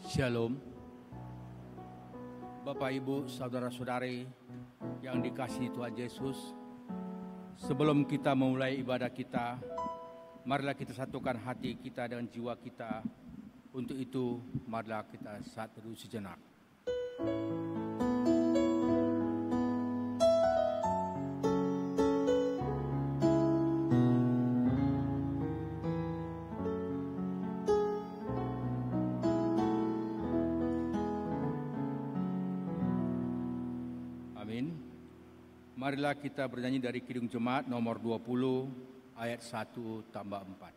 Shalom. Bapak, Ibu, saudara-saudari yang dikasihi Tuhan Yesus, sebelum kita memulai ibadah kita, marilah kita satukan hati kita dengan jiwa kita. Untuk itu, marilah kita saat teduh sejenak. Marilah kita bernyanyi dari Kidung Jemaat nomor 20 ayat 1 tambah 4.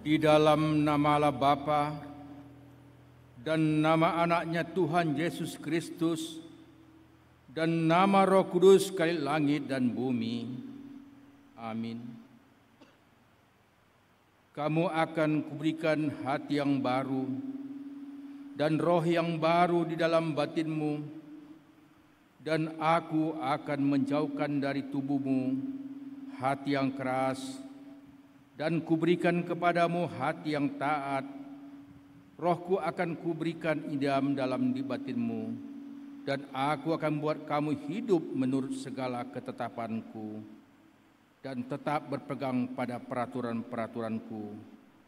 Di dalam nama Allah Bapa dan nama anaknya Tuhan Yesus Kristus dan nama Roh Kudus sekali langit dan bumi. Amin. Kamu akan kuberikan hati yang baru dan roh yang baru di dalam batinmu, dan aku akan menjauhkan dari tubuhmu hati yang keras, dan kuberikan kepadamu hati yang taat. Rohku akan kuberikan idam dalam di batinmu, dan aku akan buat kamu hidup menurut segala ketetapanku, dan tetap berpegang pada peraturan-peraturanku,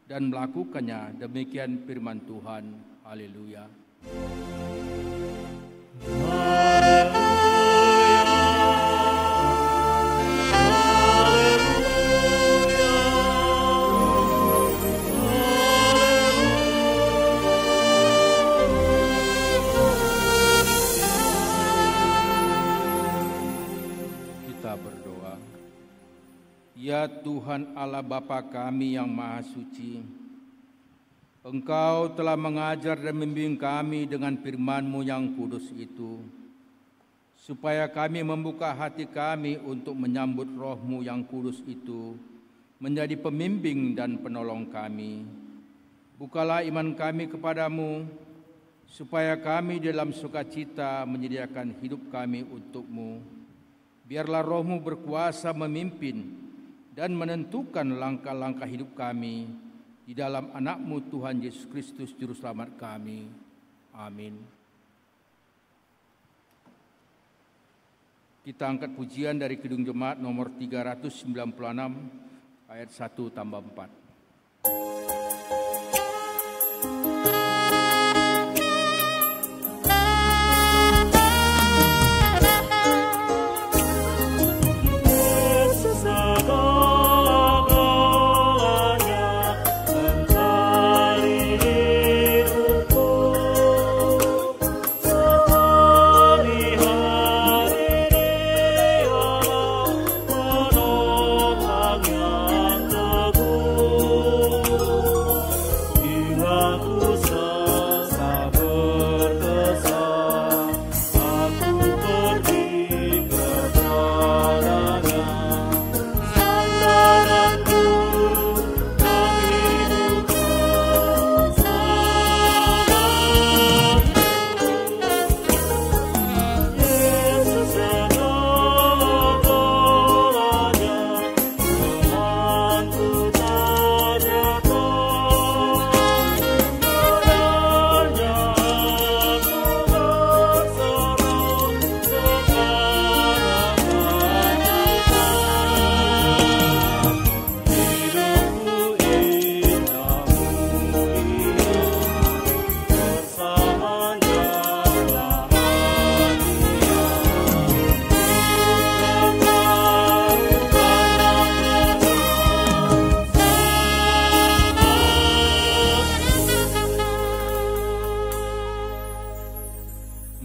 dan melakukannya. Demikian firman Tuhan. Haleluya. Ya Tuhan Allah Bapa kami yang Maha Suci, Engkau telah mengajar dan membimbing kami dengan firman-Mu yang kudus itu, supaya kami membuka hati kami untuk menyambut Roh-Mu yang kudus itu, menjadi pembimbing dan penolong kami. Bukalah iman kami kepadamu, supaya kami dalam sukacita menyediakan hidup kami untuk-Mu. Biarlah Roh-Mu berkuasa memimpin dan menentukan langkah-langkah hidup kami di dalam anak-Mu Tuhan Yesus Kristus Juru Selamat kami. Amin. Kita angkat pujian dari Kidung Jemaat nomor 396 ayat 1 tambah 4. Segala-galanya mencari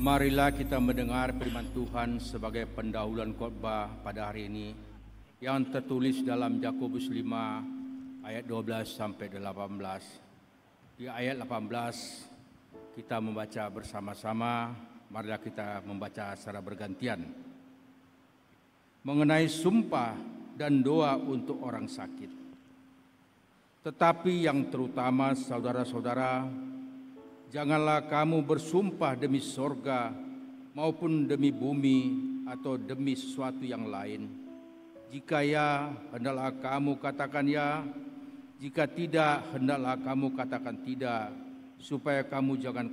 Marilah kita mendengar firman Tuhan sebagai pendahuluan khotbah pada hari ini yang tertulis dalam Yakobus 5 ayat 12 sampai 18. Di ayat 18 kita membaca bersama-sama, marilah kita membaca secara bergantian. Mengenai sumpah dan doa untuk orang sakit. Tetapi yang terutama saudara-saudara, janganlah kamu bersumpah demi sorga maupun demi bumi atau demi sesuatu yang lain. Jika ya, hendaklah kamu katakan ya. Jika tidak, hendaklah kamu katakan tidak, supaya kamu jangan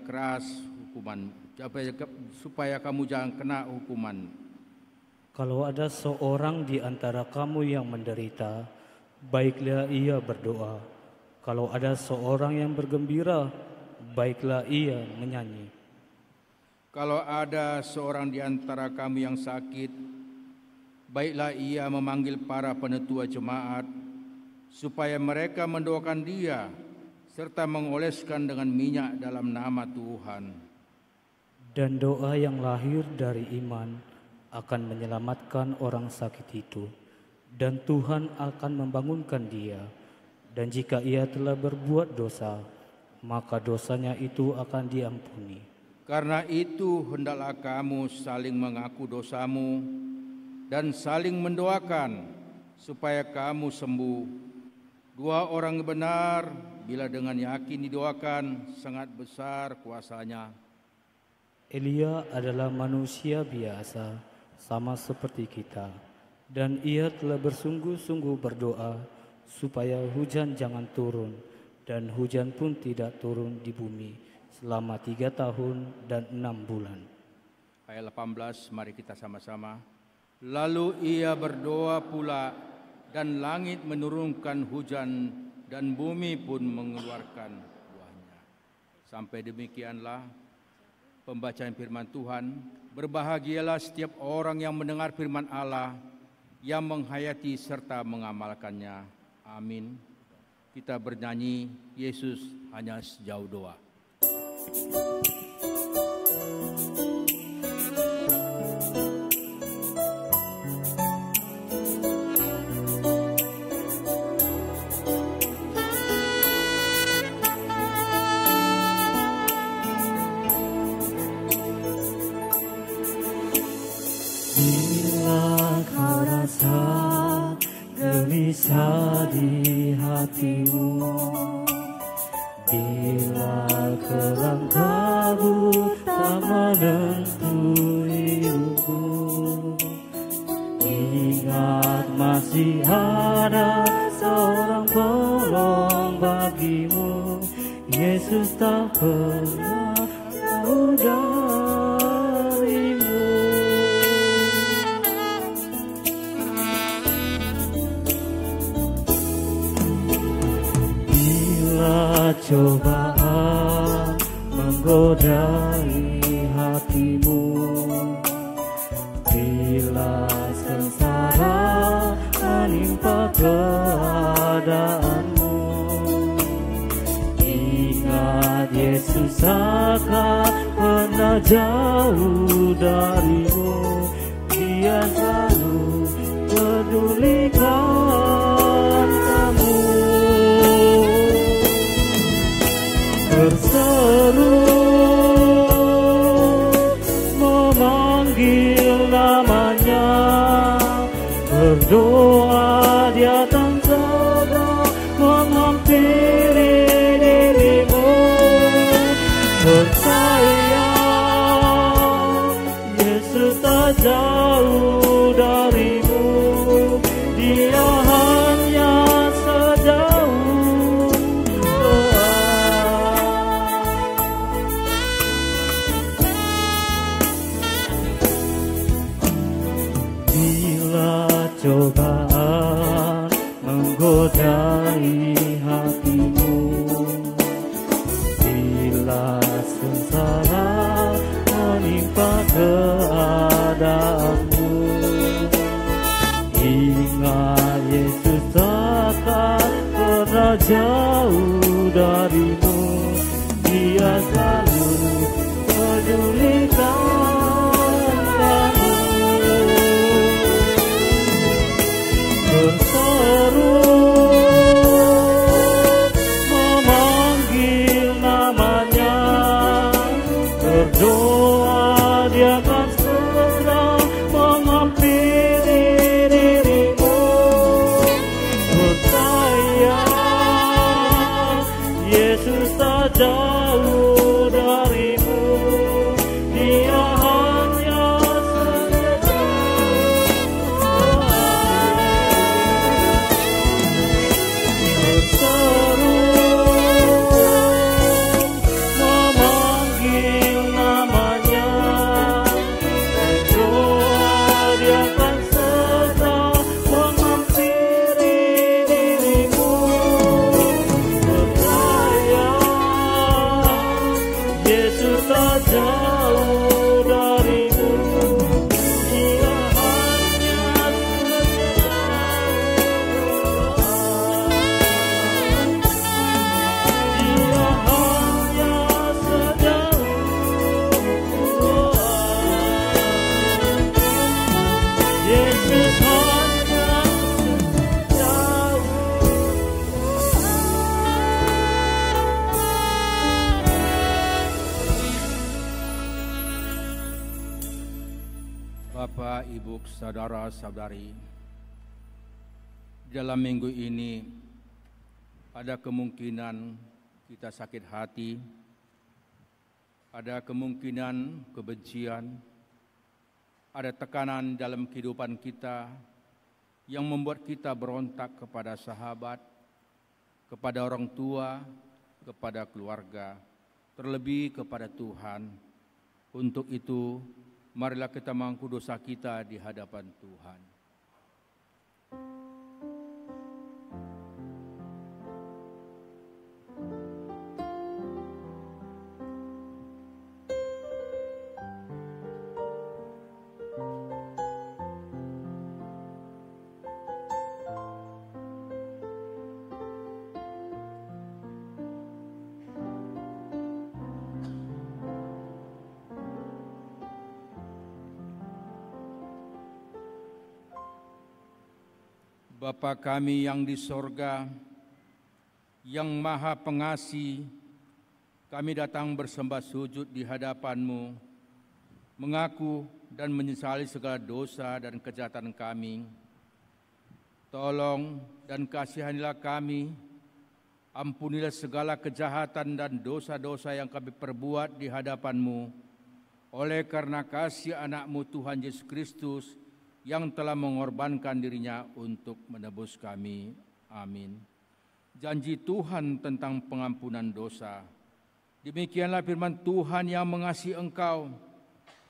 kena hukuman. Kalau ada seorang di antara kamu yang menderita, baiklah ia berdoa. Kalau ada seorang yang bergembira, baiklah ia menyanyi. Kalau ada seorang di antara kamu yang sakit, baiklah ia memanggil para penetua jemaat, supaya mereka mendoakan dia, serta mengoleskan dengan minyak dalam nama Tuhan. Dan doa yang lahir dari iman akan menyelamatkan orang sakit itu, dan Tuhan akan membangunkan dia. Dan jika ia telah berbuat dosa, maka dosanya itu akan diampuni. Karena itu hendaklah kamu saling mengaku dosamu dan saling mendoakan supaya kamu sembuh. Dua orang benar bila dengan yakin didoakan sangat besar kuasanya. Elia adalah manusia biasa, sama seperti kita, dan ia telah bersungguh-sungguh berdoa supaya hujan jangan turun, dan hujan pun tidak turun di bumi selama 3 tahun dan 6 bulan. Ayat 18, mari kita sama-sama. Lalu ia berdoa pula, dan langit menurunkan hujan, dan bumi pun mengeluarkan buahnya. Sampai demikianlah pembacaan firman Tuhan. Berbahagialah setiap orang yang mendengar firman Allah, yang menghayati serta mengamalkannya. Amin. Kita bernyanyi, Yesus hanya sejauh doa. Bila kau rasa gelisah di hatimu, bila kelam kabut tak menentu hidupku, ingat masih ada seorang penolong bagimu. Yesus tak pernah jauh darimu. Cobaan menggodai hatimu, bila sengsara menimpa keadaanmu, ingat Yesus akan pernah jauh darimu. Dia selalu pedulikan kamu. Berseru memanggil namanya, berdoa dia akan segera menghampiri dirimu. Percaya Yesus tak jauh darimu, dia hanya sejauh doa. Bila cobaan menggodai hatimu, bila sengsara menimpa keadaanmu, ingat Yesus takkan pernah jauh darimu. Dia selalu pedulikan Bapak, Ibu, saudara-saudari, dalam minggu ini ada kemungkinan kita sakit hati, ada kemungkinan kebencian, ada tekanan dalam kehidupan kita yang membuat kita berontak kepada sahabat, kepada orang tua, kepada keluarga, terlebih kepada Tuhan. Untuk itu, marilah kita mengaku dosa kita di hadapan Tuhan. Bapa kami yang di sorga, yang maha pengasih, kami datang bersembah sujud di hadapan-Mu, mengaku dan menyesali segala dosa dan kejahatan kami. Tolong dan kasihanilah kami, ampunilah segala kejahatan dan dosa-dosa yang kami perbuat di hadapan-Mu, oleh karena kasih anak-Mu Tuhan Yesus Kristus, yang telah mengorbankan dirinya untuk menebus kami. Amin. Janji Tuhan tentang pengampunan dosa. Demikianlah firman Tuhan yang mengasihi engkau.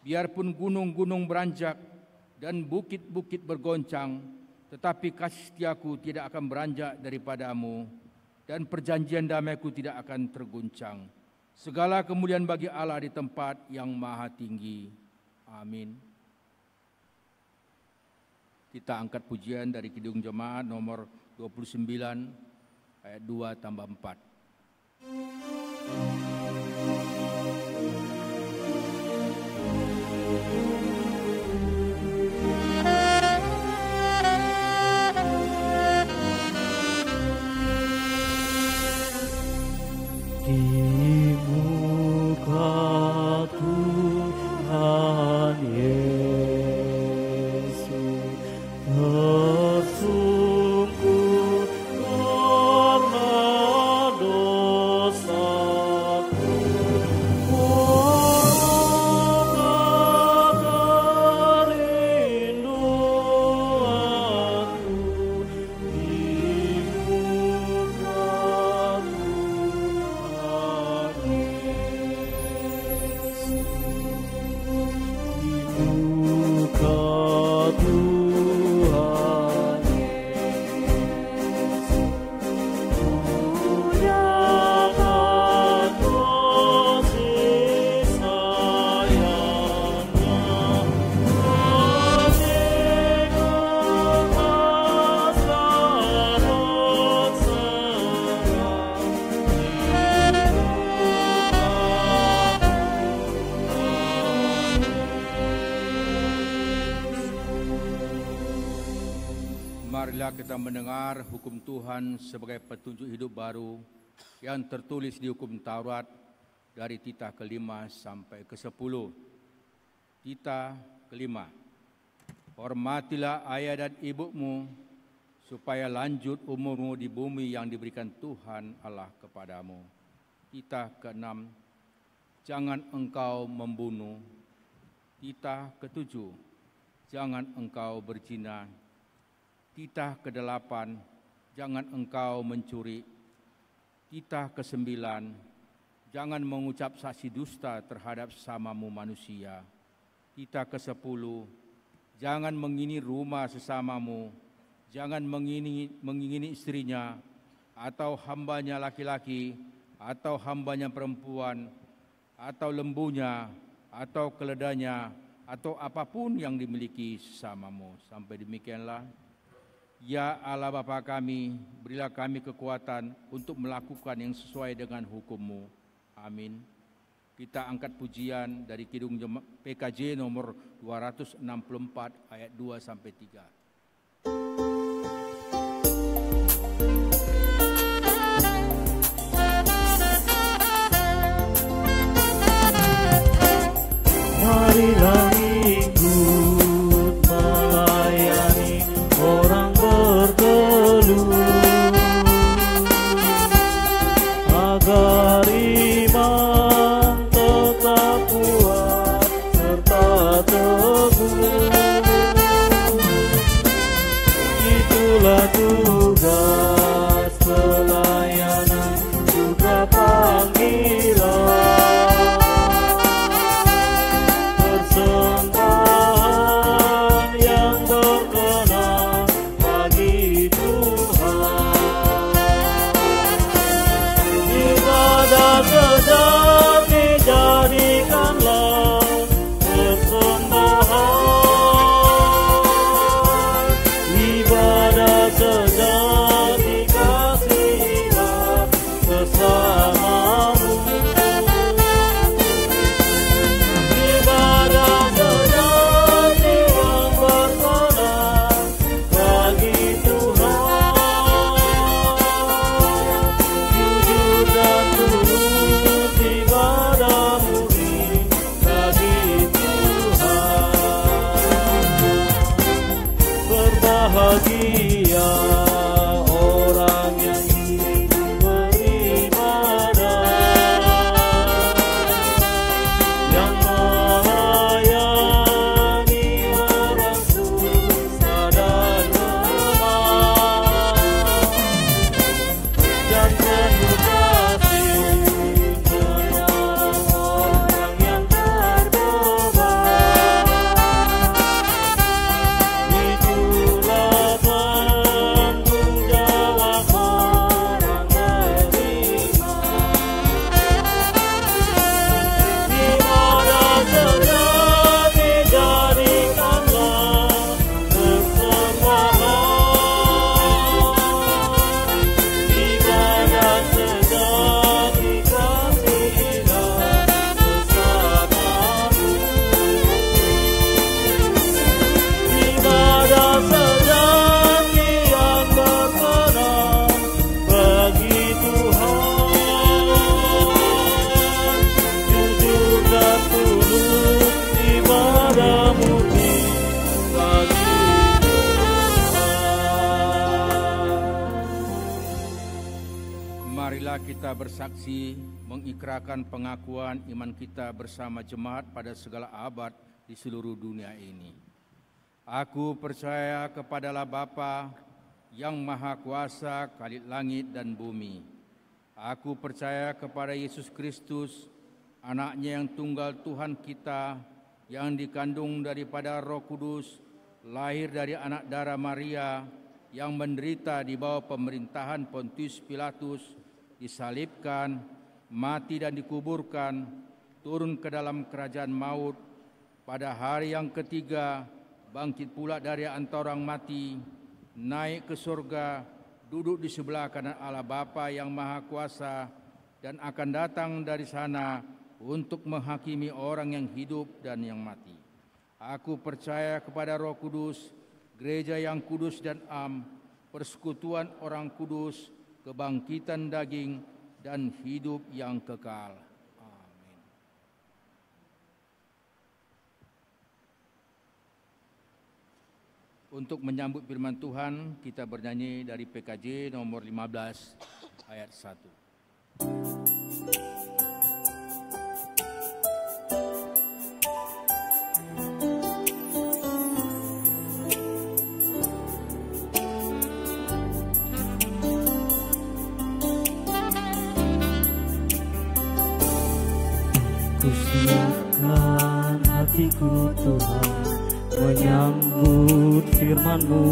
Biarpun gunung-gunung beranjak dan bukit-bukit bergoncang, tetapi kasih setiaku tidak akan beranjak daripadamu, dan perjanjian damaiku tidak akan terguncang. Segala kemuliaan bagi Allah di tempat yang maha tinggi. Amin. Kita angkat pujian dari Kidung Jemaat nomor 29 ayat 2 tambah 4. Di muka Tuhan Marilah kita mendengar hukum Tuhan sebagai petunjuk hidup baru yang tertulis di hukum Taurat dari titah ke-5 sampai ke-10. Titah ke-5. Hormatilah ayah dan ibumu supaya lanjut umurmu di bumi yang diberikan Tuhan Allah kepadamu. Titah ke-6. Jangan engkau membunuh. Titah ke-7. Jangan engkau berzina. Titah ke-8, jangan engkau mencuri. Titah ke-9, jangan mengucap saksi dusta terhadap sesamamu manusia. Titah ke-10, jangan mengingini rumah sesamamu, jangan mengingini istrinya, atau hambanya laki-laki, atau hambanya perempuan, atau lembunya, atau keledainya, atau apapun yang dimiliki sesamamu. Sampai demikianlah. Ya Allah Bapa kami, berilah kami kekuatan untuk melakukan yang sesuai dengan hukum-Mu. Amin. Kita angkat pujian dari Kidung PKJ nomor 264 ayat 2 sampai 3. Marilah ikut bahagia orang yang hidup beribadah, yang melayani orang susah dan lemah, dan penuh kasih menolong orang yang terdebar. Itulah tanggung jawab orang beriman. Ibadah sedang dijadikanlah persembahan. Ibadah sedang dikasihilah bersamamu. Ibadah sedang yang berkenan bagi Tuhan. Jujur dan tulus ibadah murni bagi Tuhan. Marilah kita bersaksi mengikrarkan pengakuan iman kita bersama jemaat pada segala abad di seluruh dunia ini. Aku percaya kepadalah Bapa yang Maha Kuasa, Khalid langit dan bumi. Aku percaya kepada Yesus Kristus, Anaknya yang tunggal Tuhan kita, yang dikandung daripada Roh Kudus, lahir dari anak darah Maria, yang menderita di bawah pemerintahan Pontius Pilatus, disalibkan, mati dan dikuburkan, turun ke dalam kerajaan maut, pada hari yang ketiga bangkit pula dari antara orang mati, naik ke surga, duduk di sebelah kanan Allah Bapa yang Maha Kuasa, dan akan datang dari sana untuk menghakimi orang yang hidup dan yang mati. Aku percaya kepada Roh Kudus, gereja yang kudus dan am, persekutuan orang kudus, kebangkitan daging, dan hidup yang kekal. Amin. Untuk menyambut firman Tuhan, kita bernyanyi dari PKJ nomor 15 ayat 1. Kusiapkan hatiku Tuhan menyambut firman-Mu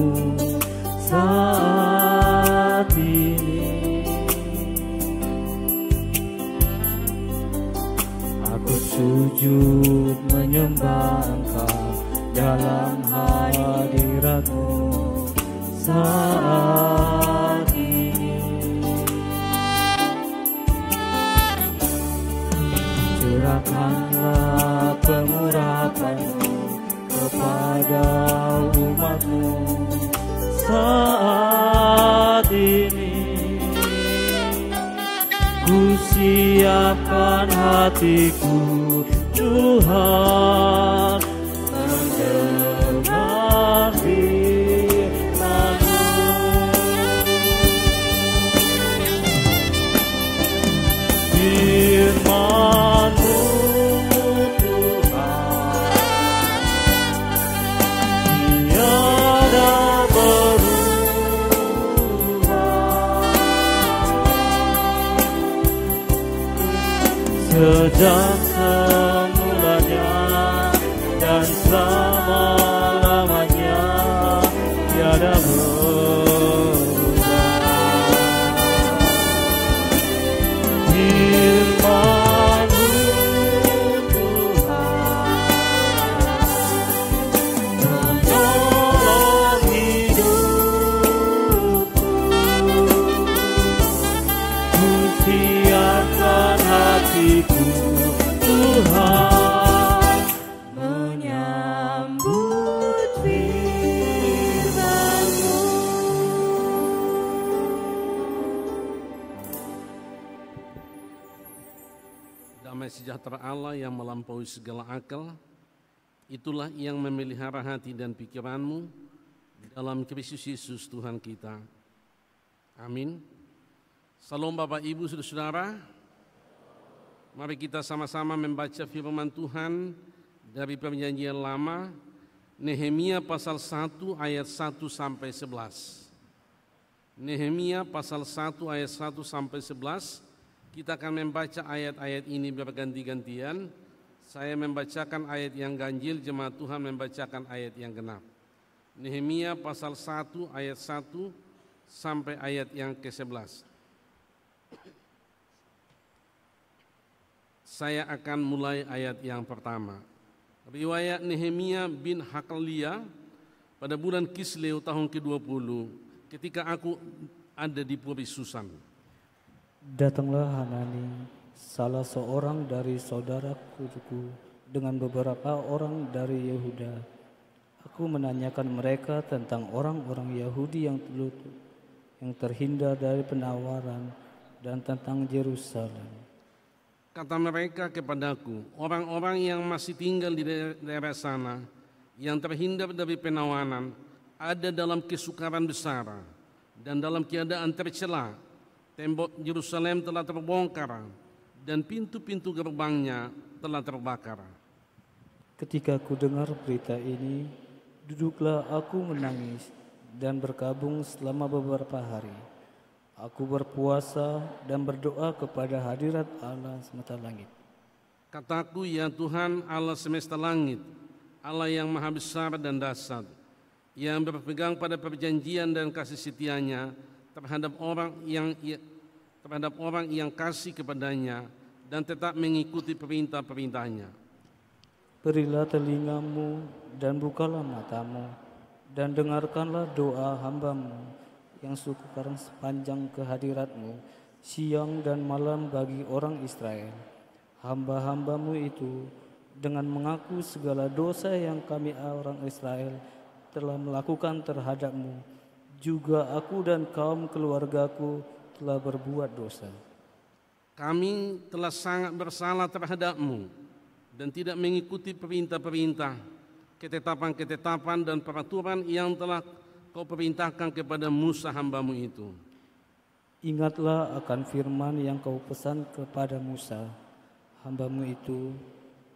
saat ini. Aku sujud menyembah Engkau dalam hadirat-Mu saat ini. Curahkanlah pengurapan-Mu kepada umat-Mu saat ini. Ku siapkan hatiku Tuhan mendengar firman-Mu. Firman-Mu Tuhan tiada berubah, sejak semulanya dan selama-lamanya tiada berubah. Firman-Mu Tuhan menolong hidupku. Ku siapkan hatiku Tuhan menyambut firman-Mu. Damai sejahtera Allah yang melampaui segala akal, itulah yang memelihara hati dan pikiranmu dalam Kristus Yesus Tuhan kita. Amin. Salam Bapak Ibu Saudara-saudara. Mari kita sama-sama membaca firman Tuhan dari Perjanjian Lama, Nehemia pasal 1 ayat 1 sampai 11. Nehemia pasal 1 ayat 1 sampai 11. Kita akan membaca ayat-ayat ini berganti-gantian. Saya membacakan ayat yang ganjil, jemaat Tuhan membacakan ayat yang genap. Nehemia pasal 1 ayat 1 sampai ayat yang ke-11. Saya akan mulai ayat yang pertama. Riwayat Nehemia bin Hakalia pada bulan Kisleu tahun ke-20, ketika aku ada di Puri Susan. Datanglah Hanani, salah seorang dari saudaraku, dengan beberapa orang dari Yehuda. Aku menanyakan mereka tentang orang-orang Yahudi yang terhindar dari penawaran dan tentang Yerusalem. Kata mereka kepadaku, orang-orang yang masih tinggal di daerah sana, yang terhindar dari penawanan, ada dalam kesukaran besar dan dalam keadaan tercela. Tembok Yerusalem telah terbongkar dan pintu-pintu gerbangnya telah terbakar. Ketika ku dengar berita ini, duduklah aku menangis dan berkabung selama beberapa hari. Aku berpuasa dan berdoa kepada hadirat Allah semesta langit. Kataku, ya Tuhan Allah semesta langit, Allah yang maha besar dan dahsyat, yang berpegang pada perjanjian dan kasih setianya terhadap orang yang kasih kepadanya dan tetap mengikuti perintah-perintahnya. Berilah telingamu dan bukalah matamu dan dengarkanlah doa hambamu yang sekarang sepanjang kehadiratmu siang dan malam bagi orang Israel. Hamba-hambamu itu dengan mengaku segala dosa yang kami orang Israel telah melakukan terhadapmu. Juga aku dan kaum keluargaku telah berbuat dosa. Kami telah sangat bersalah terhadapmu dan tidak mengikuti perintah-perintah, ketetapan-ketetapan dan peraturan yang telah Kau perintahkan kepada Musa hambamu itu. Ingatlah akan firman yang kau pesan kepada Musa hambamu itu,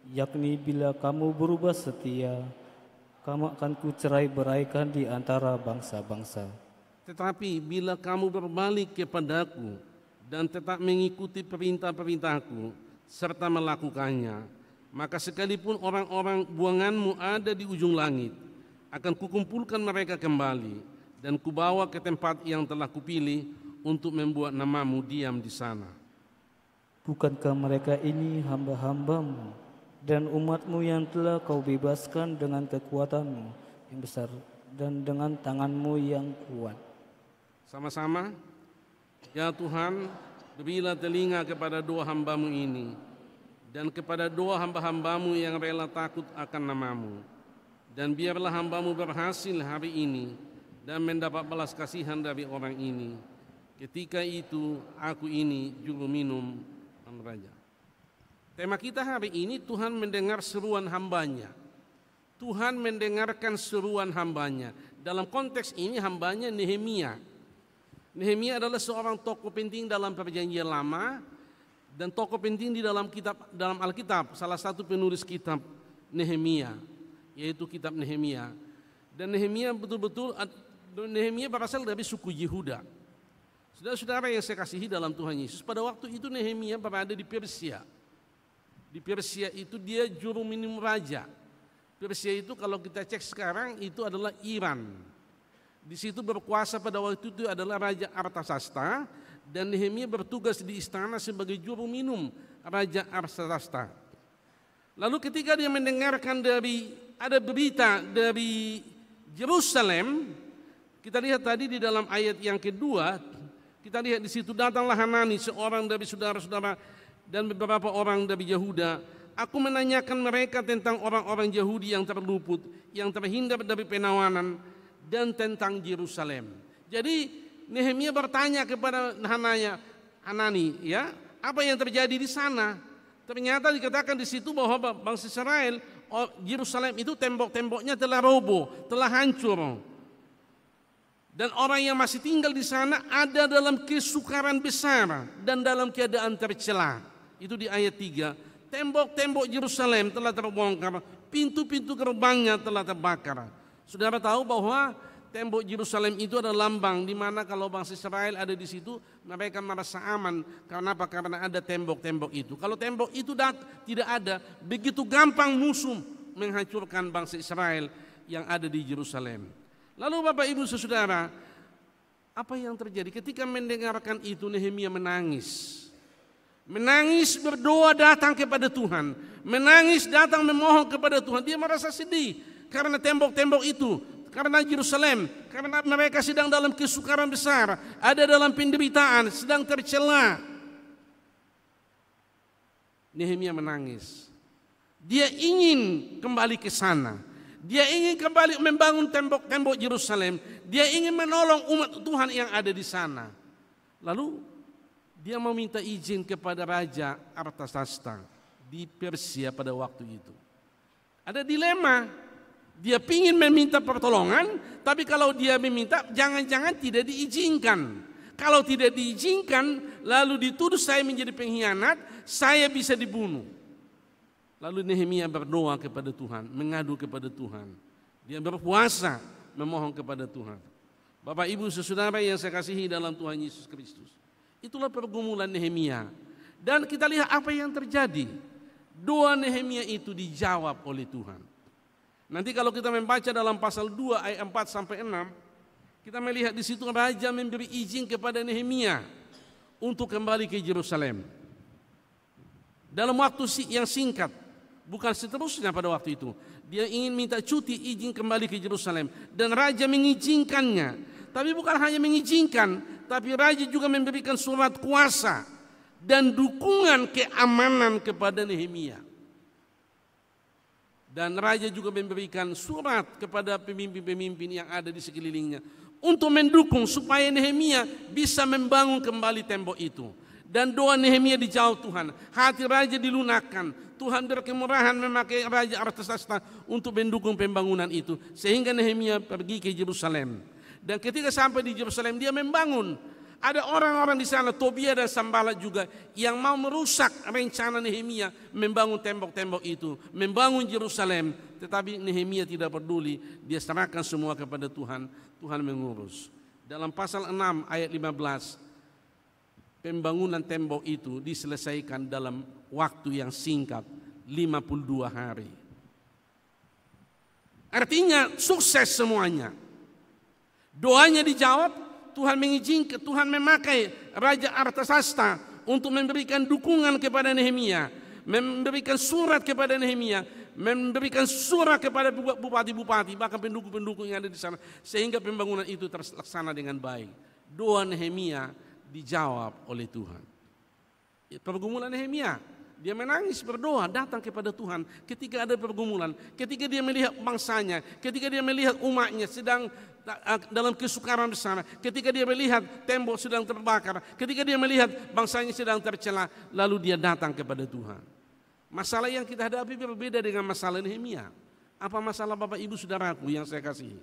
yakni bila kamu berubah setia, kamu akan kucerai beraikan di antara bangsa-bangsa. Tetapi bila kamu berbalik kepadaku dan tetap mengikuti perintah-perintahku serta melakukannya, maka sekalipun orang-orang buanganmu ada di ujung langit, akan kukumpulkan mereka kembali dan kubawa ke tempat yang telah kupilih untuk membuat namamu diam di sana. Bukankah mereka ini hamba-hambamu dan umatmu yang telah kau bebaskan dengan kekuatanmu yang besar dan dengan tanganmu yang kuat? Sama-sama, ya Tuhan, berilah telinga kepada doa hambamu ini dan kepada doa hamba-hambamu yang rela takut akan namamu. Dan biarlah hambamu berhasil hari ini dan mendapat belas kasihan dari orang ini. Ketika itu aku ini juru minum raja. Tema kita hari ini, Tuhan mendengar seruan hambanya. Tuhan mendengarkan seruan hambanya. Dalam konteks ini hambanya Nehemia. Nehemia adalah seorang tokoh penting dalam Perjanjian Lama dan tokoh penting di dalam Alkitab. Salah satu penulis kitab Nehemia, yaitu kitab Nehemia. Dan Nehemia Nehemia berasal dari suku Yehuda. Saudara-saudara yang saya kasihi dalam Tuhan Yesus, pada waktu itu Nehemia berada di Persia. Di Persia itu dia juru minum raja. Persia itu kalau kita cek sekarang itu adalah Iran. Di situ berkuasa pada waktu itu adalah Raja Artasasta, dan Nehemia bertugas di istana sebagai juru minum Raja Artasasta. Lalu ketika dia mendengarkan ada berita dari Yerusalem, kita lihat tadi di dalam ayat yang kedua, kita lihat di situ, datanglah Hanani, seorang dari saudara-saudara dan beberapa orang dari Yehuda. Aku menanyakan mereka tentang orang-orang Yahudi yang terluput, yang terhindar dari penawanan, dan tentang Yerusalem. Jadi Nehemia bertanya kepada Hanani, ya, apa yang terjadi di sana? Ternyata dikatakan di situ bahwa bangsa Israel, Yerusalem itu tembok-temboknya telah roboh, telah hancur. Dan orang yang masih tinggal di sana ada dalam kesukaran besar dan dalam keadaan tercela. Itu di ayat 3. Tembok-tembok Yerusalem telah terbongkar, pintu-pintu gerbangnya telah terbakar. Saudara tahu bahwa tembok Yerusalem itu adalah lambang di mana kalau bangsa Israel ada di situ mereka merasa aman. Kenapa? Karena ada tembok-tembok itu. Kalau tembok itu tidak ada, begitu gampang musuh menghancurkan bangsa Israel yang ada di Yerusalem. Lalu Bapak Ibu Saudara, apa yang terjadi ketika mendengarkan itu? Nehemia menangis. Menangis berdoa datang kepada Tuhan. Menangis datang memohon kepada Tuhan. Dia merasa sedih karena tembok-tembok itu, karena Yerusalem, karena mereka sedang dalam kesukaran besar, ada dalam penderitaan, sedang tercela. Nehemia menangis. Dia ingin kembali ke sana. Dia ingin kembali membangun tembok-tembok Yerusalem. Dia ingin menolong umat Tuhan yang ada di sana. Lalu dia meminta izin kepada Raja Artasasta di Persia pada waktu itu. Ada dilema. Dia ingin meminta pertolongan, tapi kalau dia meminta jangan-jangan tidak diizinkan. Kalau tidak diizinkan, lalu dituduh saya menjadi pengkhianat, saya bisa dibunuh. Lalu Nehemia berdoa kepada Tuhan, mengadu kepada Tuhan. Dia berpuasa, memohon kepada Tuhan. Bapak Ibu Saudara yang saya kasihi dalam Tuhan Yesus Kristus. Itulah pergumulan Nehemia. Dan kita lihat apa yang terjadi. Doa Nehemia itu dijawab oleh Tuhan. Nanti kalau kita membaca dalam pasal 2 ayat 4 sampai 6, kita melihat di situ raja memberi izin kepada Nehemia untuk kembali ke Yerusalem. Dalam waktu yang singkat, bukan seterusnya pada waktu itu. Dia ingin minta cuti izin kembali ke Yerusalem dan raja mengizinkannya. Tapi bukan hanya mengizinkan, tapi raja juga memberikan surat kuasa dan dukungan keamanan kepada Nehemia. Dan raja juga memberikan surat kepada pemimpin-pemimpin yang ada di sekelilingnya untuk mendukung supaya Nehemia bisa membangun kembali tembok itu. Dan doa Nehemia dijawab Tuhan. Hati raja dilunakkan. Tuhan berkemurahan memakai Raja Artasasta untuk mendukung pembangunan itu. Sehingga Nehemia pergi ke Yerusalem. Dan ketika sampai di Yerusalem dia membangun. Ada orang-orang di sana, Tobia dan Sanballat juga, yang mau merusak rencana Nehemia membangun tembok-tembok itu, membangun Yerusalem. Tetapi Nehemia tidak peduli, dia serahkan semua kepada Tuhan. Tuhan mengurus. Dalam pasal 6 ayat 15, pembangunan tembok itu diselesaikan dalam waktu yang singkat, 52 hari. Artinya sukses semuanya. Doanya dijawab. Tuhan mengizinkan, Tuhan memakai Raja Artasasta untuk memberikan dukungan kepada Nehemia, memberikan surat kepada Nehemia, memberikan surat kepada bupati-bupati, bahkan pendukung-pendukung yang ada di sana, sehingga pembangunan itu terlaksana dengan baik. Doa Nehemia dijawab oleh Tuhan. Pergumulan Nehemia, dia menangis berdoa datang kepada Tuhan ketika ada pergumulan, ketika dia melihat bangsanya, ketika dia melihat umatnya sedang dalam kesukaran besar, ketika dia melihat tembok sedang terbakar, ketika dia melihat bangsanya sedang tercela, lalu dia datang kepada Tuhan. Masalah yang kita hadapi berbeda dengan masalah Nehemia. Apa masalah Bapak Ibu Saudaraku yang saya kasihi?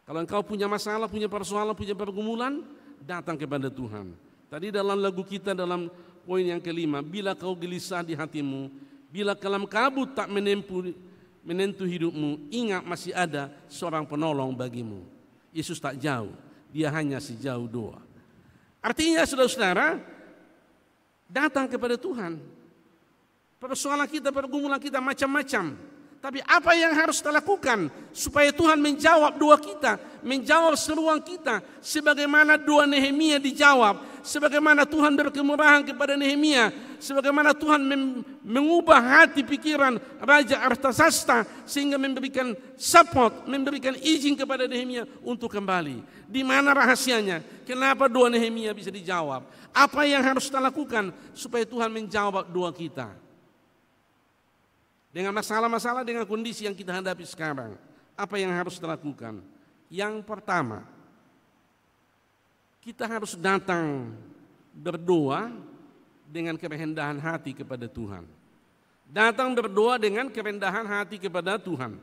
Kalau engkau punya masalah, punya persoalan, punya pergumulan, datang kepada Tuhan. Tadi dalam lagu kita dalam poin yang kelima, bila kau gelisah di hatimu, bila kelam kabut tak menentu hidupmu, ingat masih ada seorang penolong bagimu. Yesus tak jauh, dia hanya sejauh doa. Artinya saudara-saudara, datang kepada Tuhan. Persoalan kita, pergumulan kita macam-macam. Tapi apa yang harus kita lakukan supaya Tuhan menjawab doa kita, menjawab seruan kita, sebagaimana doa Nehemia dijawab, sebagaimana Tuhan berkemurahan kepada Nehemia, sebagaimana Tuhan mengubah hati pikiran Raja Artasasta sehingga memberikan support, memberikan izin kepada Nehemia untuk kembali. Di mana rahasianya? Kenapa doa Nehemia bisa dijawab? Apa yang harus kita lakukan supaya Tuhan menjawab doa kita? Dengan masalah-masalah, dengan kondisi yang kita hadapi sekarang, apa yang harus kita lakukan? Yang pertama, kita harus datang berdoa dengan kerendahan hati kepada Tuhan. Datang berdoa dengan kerendahan hati kepada Tuhan.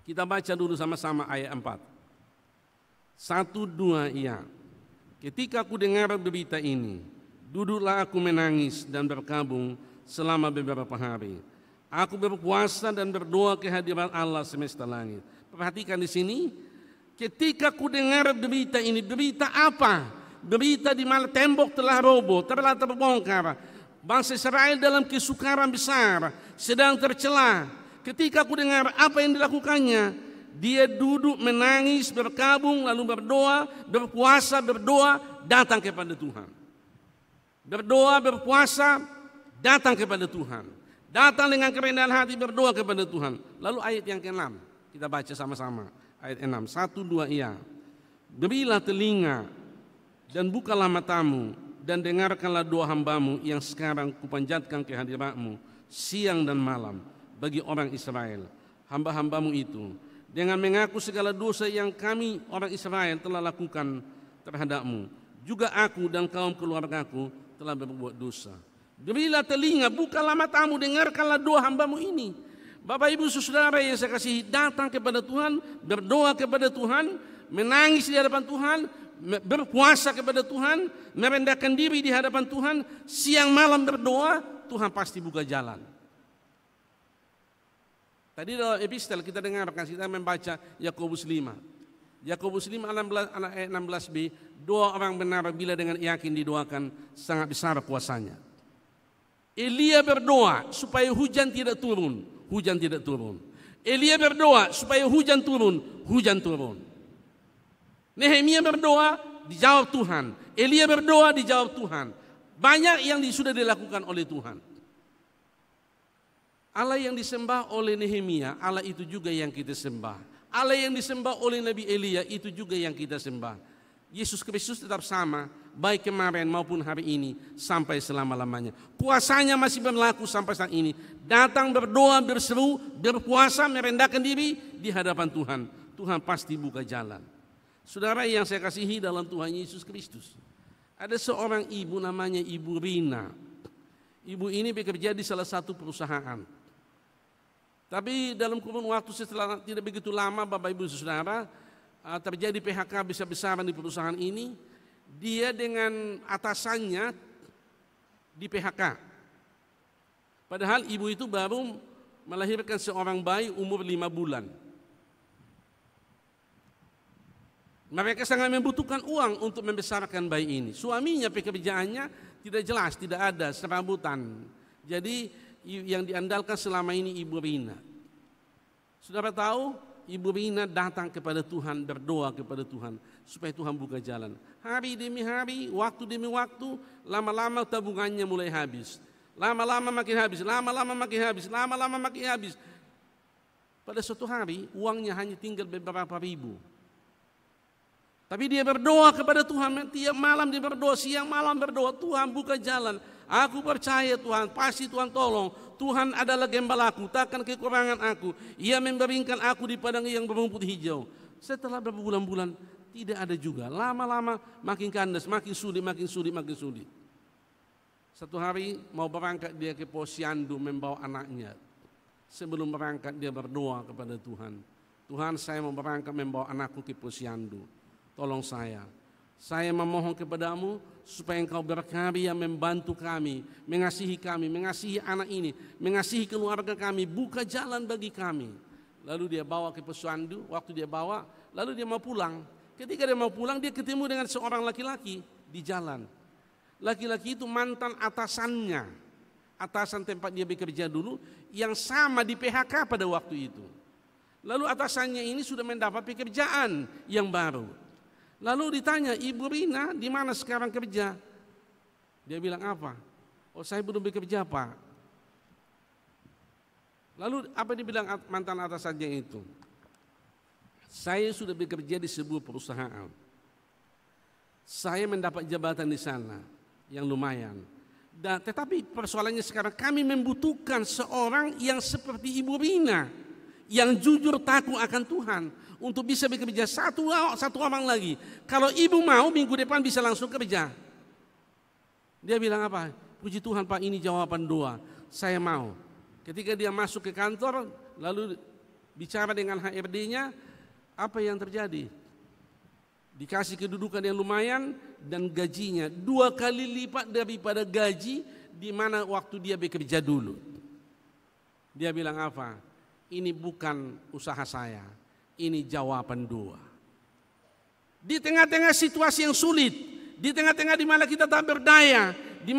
Kita baca dulu sama-sama ayat 4. 1, 2, iya. Ketika aku dengar berita ini, duduklah aku menangis dan berkabung selama beberapa hari. Aku berpuasa dan berdoa kehadiran Allah semesta langit. Perhatikan di sini, ketika aku dengar berita ini, berita apa? Berita di mana tembok telah roboh, telah terbongkar. Bangsa Israel dalam kesukaran besar, sedang tercela. Ketika aku dengar apa yang dilakukannya, dia duduk menangis, berkabung, lalu berdoa, berpuasa, berdoa, datang kepada Tuhan. Berdoa, berpuasa, datang kepada Tuhan. Datang dengan kerendahan hati, berdoa kepada Tuhan. Lalu ayat yang ke-6, kita baca sama-sama. Ayat 6, 1, 2, iya. Berilah telinga dan bukalah matamu dan dengarkanlah doa hambamu yang sekarang kupanjatkan kehadiratmu siang dan malam bagi orang Israel, hamba-hambamu itu, dengan mengaku segala dosa yang kami orang Israel telah lakukan terhadapmu. Juga aku dan kaum keluargaku telah berbuat dosa. Berilah telinga, bukalah matamu, dengarkanlah doa hambamu ini. Bapak Ibu Saudara yang saya kasihi, datang kepada Tuhan, berdoa kepada Tuhan, menangis di hadapan Tuhan, berpuasa kepada Tuhan, merendahkan diri di hadapan Tuhan, siang malam berdoa, Tuhan pasti buka jalan. Tadi dalam epistel kita dengarkan, kita membaca Yakobus 5. Yakobus 5 ayat 16b, doa orang benar bila dengan yakin didoakan sangat besar kuasanya. Elia berdoa supaya hujan tidak turun, hujan tidak turun. Elia berdoa supaya hujan turun, hujan turun. Nehemia berdoa, dijawab Tuhan. Elia berdoa, dijawab Tuhan. Banyak yang sudah dilakukan oleh Tuhan. Allah yang disembah oleh Nehemia, Allah itu juga yang kita sembah. Allah yang disembah oleh Nabi Elia, itu juga yang kita sembah. Yesus Kristus tetap sama, baik kemarin maupun hari ini, sampai selama-lamanya. Kuasanya masih berlaku sampai saat ini. Datang berdoa, berseru, berpuasa, merendahkan diri di hadapan Tuhan. Tuhan pasti buka jalan. Saudara yang saya kasihi dalam Tuhan Yesus Kristus, ada seorang ibu namanya Ibu Rina. Ibu ini bekerja di salah satu perusahaan. Tapi dalam kurun waktu setelah tidak begitu lama, Bapak Ibu Saudara, terjadi PHK besar-besaran di perusahaan ini. Dia dengan atasannya di PHK. Padahal ibu itu baru melahirkan seorang bayi umur 5 bulan. Mereka sangat membutuhkan uang untuk membesarkan bayi ini. Suaminya pekerjaannya tidak jelas, tidak ada, serabutan. Jadi yang diandalkan selama ini Ibu Rina. Saudara tahu, Ibu Rina datang kepada Tuhan, berdoa kepada Tuhan supaya Tuhan buka jalan. Hari demi hari, waktu demi waktu, lama-lama tabungannya mulai habis. Lama-lama makin habis, lama-lama makin habis, lama-lama makin habis. Pada suatu hari, uangnya hanya tinggal beberapa ribu. Tapi dia berdoa kepada Tuhan, tiap malam dia berdoa, siang malam berdoa, Tuhan buka jalan. Aku percaya Tuhan, pasti Tuhan tolong. Tuhan adalah gembalaku, takkan kekurangan aku. Ia membaringkan aku di padang yang berumput hijau. Setelah berbulan-bulan, tidak ada juga. Lama-lama makin kandas, makin sulit, makin sulit, makin sulit. Satu hari mau berangkat dia ke Posyandu membawa anaknya. Sebelum berangkat dia berdoa kepada Tuhan. Tuhan, saya mau berangkat membawa anakku ke Posyandu. Tolong saya memohon kepadamu supaya engkau berkarya membantu kami, mengasihi anak ini, mengasihi keluarga kami, buka jalan bagi kami. Lalu dia bawa ke Posyandu, waktu dia bawa, lalu dia mau pulang. Ketika dia mau pulang, dia ketemu dengan seorang laki-laki di jalan. Laki-laki itu mantan atasannya, atasan tempat dia bekerja dulu, yang sama di PHK pada waktu itu. Lalu atasannya ini sudah mendapat pekerjaan yang baru. Lalu ditanya, Ibu Rina di mana sekarang kerja? Dia bilang apa? Oh, saya belum bekerja, Pak. Lalu apa dibilang mantan atasannya itu? Saya sudah bekerja di sebuah perusahaan. Saya mendapat jabatan di sana yang lumayan. Tetapi persoalannya sekarang kami membutuhkan seorang yang seperti Ibu Rina, yang jujur takut akan Tuhan, untuk bisa bekerja satu orang lagi. Kalau ibu mau minggu depan bisa langsung kerja. Dia bilang apa? Puji Tuhan Pak, ini jawaban doa. Saya mau. Ketika dia masuk ke kantor, lalu bicara dengan HRD-nya, apa yang terjadi? dikasih kedudukan yang lumayan, dan gajinya 2 kali lipat daripada gaji di mana waktu dia bekerja dulu. Dia bilang apa? Ini bukan usaha saya, ini jawaban doa. Di tengah-tengah situasi yang sulit, di tengah-tengah di mana kita tak berdaya, di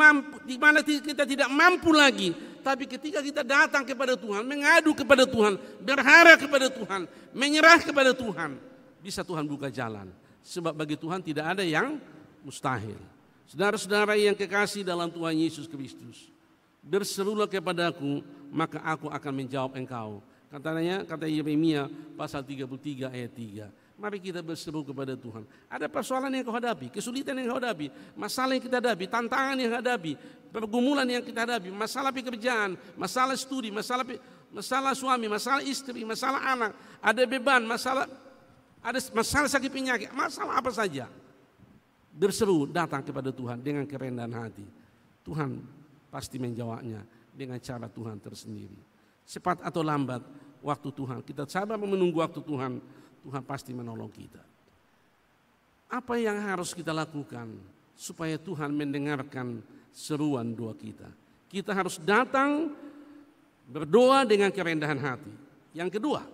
mana kita tidak mampu lagi, tapi ketika kita datang kepada Tuhan, mengadu kepada Tuhan, berharap kepada Tuhan, menyerah kepada Tuhan, bisa Tuhan buka jalan. Sebab bagi Tuhan tidak ada yang mustahil. Saudara-saudara yang kekasih dalam Tuhan Yesus Kristus, berserulah kepadaku, maka aku akan menjawab engkau. Kata Yeremia pasal 33 ayat 3. Mari kita berseru kepada Tuhan. Ada persoalan yang kau hadapi, kesulitan yang kau hadapi, masalah yang kita hadapi, tantangan yang hadapi, pergumulan yang kita hadapi, masalah pekerjaan, masalah studi, masalah suami, masalah istri, masalah anak, ada beban, ada masalah sakit penyakit, masalah apa saja. Berseru datang kepada Tuhan dengan kerendahan hati. Tuhan pasti menjawabnya dengan cara Tuhan tersendiri. Cepat atau lambat waktu Tuhan, kita sabar menunggu waktu Tuhan, Tuhan pasti menolong kita. Apa yang harus kita lakukan supaya Tuhan mendengarkan seruan doa kita? Kita harus datang berdoa dengan kerendahan hati. Yang kedua,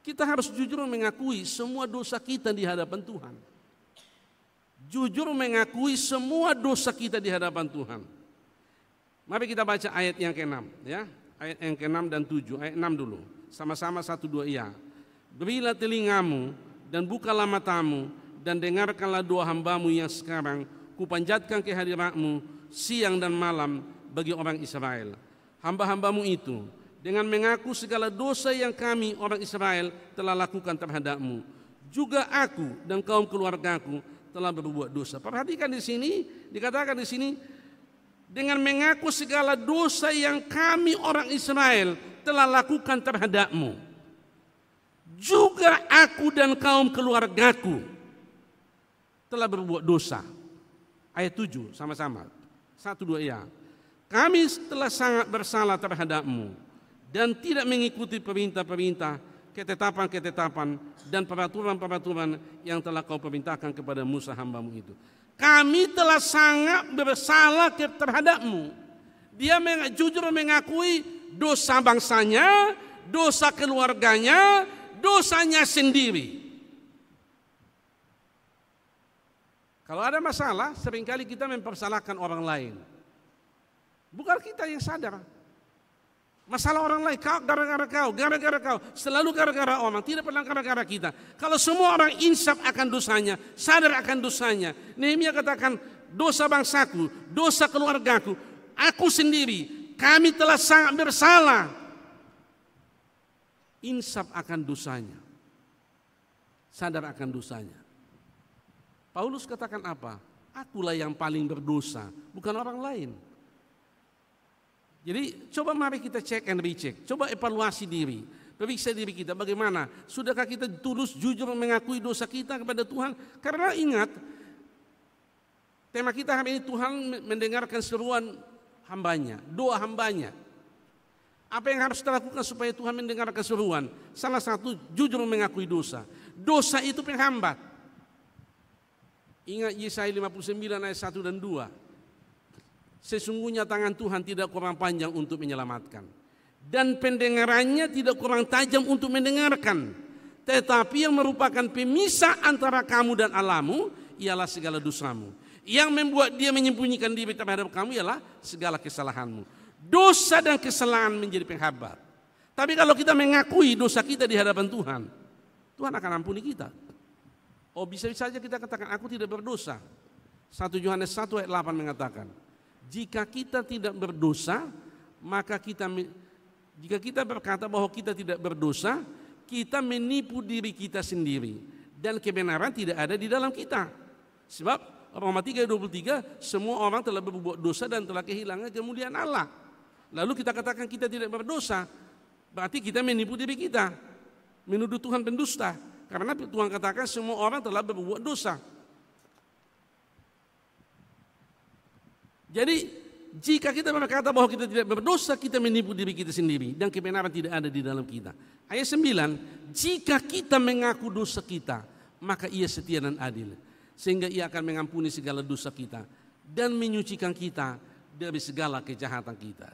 kita harus jujur mengakui semua dosa kita di hadapan Tuhan. Jujur mengakui semua dosa kita di hadapan Tuhan. Mari kita baca ayat yang ke-6 ya. Ayat yang ke-6 dan 7. Ayat 6 dulu. Sama-sama 1, 2 iya. Berilah telingamu dan bukalah matamu dan dengarkanlah doa hambamu yang sekarang kupanjatkan ke hadiratmu siang dan malam bagi orang Israel. Hamba-hambamu itu dengan mengaku segala dosa yang kami orang Israel telah lakukan terhadapmu. Juga aku dan kaum keluargaku telah berbuat dosa. Perhatikan di sini, dikatakan di sini dengan mengaku segala dosa yang kami orang Israel telah lakukan terhadapmu. Juga aku dan kaum keluargaku telah berbuat dosa. Ayat 7 sama-sama. 1, 2 ya. Kami telah sangat bersalah terhadapmu dan tidak mengikuti perintah-perintah, ketetapan-ketetapan dan peraturan-peraturan yang telah kau perintahkan kepada Musa hambamu itu. Kami telah sangat bersalah terhadapmu. Dia jujur mengakui dosa bangsanya, dosa keluarganya, dosanya sendiri. Kalau ada masalah, seringkali kita mempersalahkan orang lain. Bukan kita yang sadar. Masalah orang lain, kau gara-gara kau, selalu gara-gara orang, tidak pernah gara-gara kita. Kalau semua orang insaf akan dosanya, sadar akan dosanya. Nehemia katakan, dosa bangsaku, dosa keluargaku, aku sendiri, kami telah sangat bersalah. Insaf akan dosanya, sadar akan dosanya. Paulus katakan apa? Akulah yang paling berdosa, bukan orang lain. Jadi coba mari kita cek and recheck, coba evaluasi diri, periksa diri kita bagaimana. Sudahkah kita tulus jujur mengakui dosa kita kepada Tuhan? Karena ingat, tema kita hari ini Tuhan mendengarkan seruan hambanya, doa hambanya. Apa yang harus kita lakukan supaya Tuhan mendengarkan seruan? Salah satu, jujur mengakui dosa. Dosa itu penghambat. Ingat Yesaya 59 ayat 1 dan 2. Sesungguhnya tangan Tuhan tidak kurang panjang untuk menyelamatkan, dan pendengarannya tidak kurang tajam untuk mendengarkan. Tetapi yang merupakan pemisah antara kamu dan Allahmu ialah segala dosamu. Yang membuat dia menyembunyikan diri terhadap kamu ialah segala kesalahanmu. Dosa dan kesalahan menjadi penghambat. Tapi kalau kita mengakui dosa kita di hadapan Tuhan, Tuhan akan ampuni kita. Oh, bisa saja kita katakan aku tidak berdosa. 1 Yohanes 1 ayat 8 mengatakan, jika kita tidak berdosa, maka jika kita berkata bahwa kita tidak berdosa, kita menipu diri kita sendiri dan kebenaran tidak ada di dalam kita. Sebab Roma 3:23, semua orang telah berbuat dosa dan telah kehilangan kemuliaan Allah. Lalu kita katakan kita tidak berdosa, berarti kita menipu diri kita, menuduh Tuhan pendusta. Karena Tuhan katakan semua orang telah berbuat dosa. Jadi jika kita berkata bahwa kita tidak berdosa, kita menipu diri kita sendiri dan kebenaran tidak ada di dalam kita. Ayat 9, jika kita mengaku dosa kita, maka ia setia dan adil, sehingga ia akan mengampuni segala dosa kita dan menyucikan kita dari segala kejahatan kita.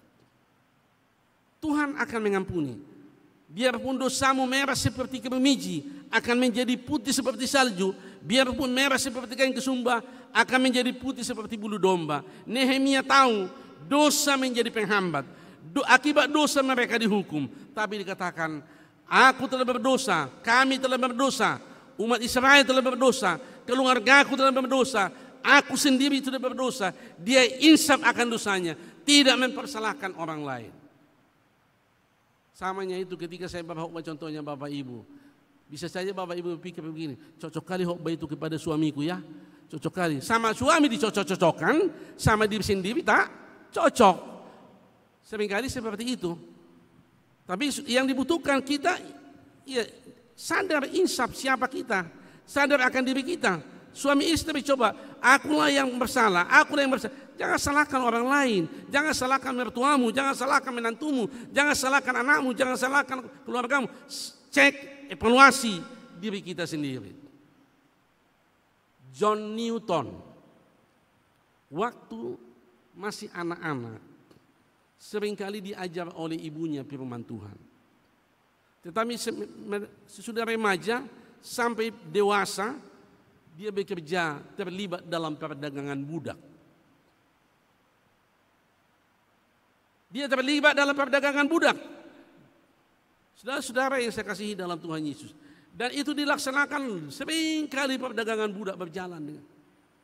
Tuhan akan mengampuni. Biarpun dosamu merah seperti kemiji, akan menjadi putih seperti salju. Biarpun merah seperti kain kesumba, akan menjadi putih seperti bulu domba. Nehemia tahu dosa menjadi penghambat. Akibat dosa mereka dihukum. Tapi dikatakan, aku telah berdosa, kami telah berdosa, umat Israel telah berdosa, keluargaku telah berdosa, aku sendiri sudah berdosa. Dia insaf akan dosanya, tidak mempersalahkan orang lain. Samanya itu ketika saya bawa contohnya Bapak Ibu. Bisa saja Bapak Ibu berpikir begini, cocok kali khotbah itu kepada suamiku ya. Cocok kali. Sama suami dicocok-cocokkan, sama diri sendiri tak cocok. Seringkali seperti itu. Tapi yang dibutuhkan kita ya, sadar insaf siapa kita. Sadar akan diri kita. Suami istri coba, akulah yang bersalah, akulah yang bersalah. Jangan salahkan orang lain, jangan salahkan mertuamu, jangan salahkan menantumu, jangan salahkan anakmu, jangan salahkan keluargamu. Cek, evaluasi diri kita sendiri. John Newton, waktu masih anak-anak, seringkali diajar oleh ibunya firman Tuhan. Tetapi sesudah remaja sampai dewasa, dia bekerja terlibat dalam perdagangan budak. Dia terlibat dalam perdagangan budak. Saudara-saudara yang saya kasihi dalam Tuhan Yesus. Dan itu dilaksanakan sering kali perdagangan budak berjalan dengan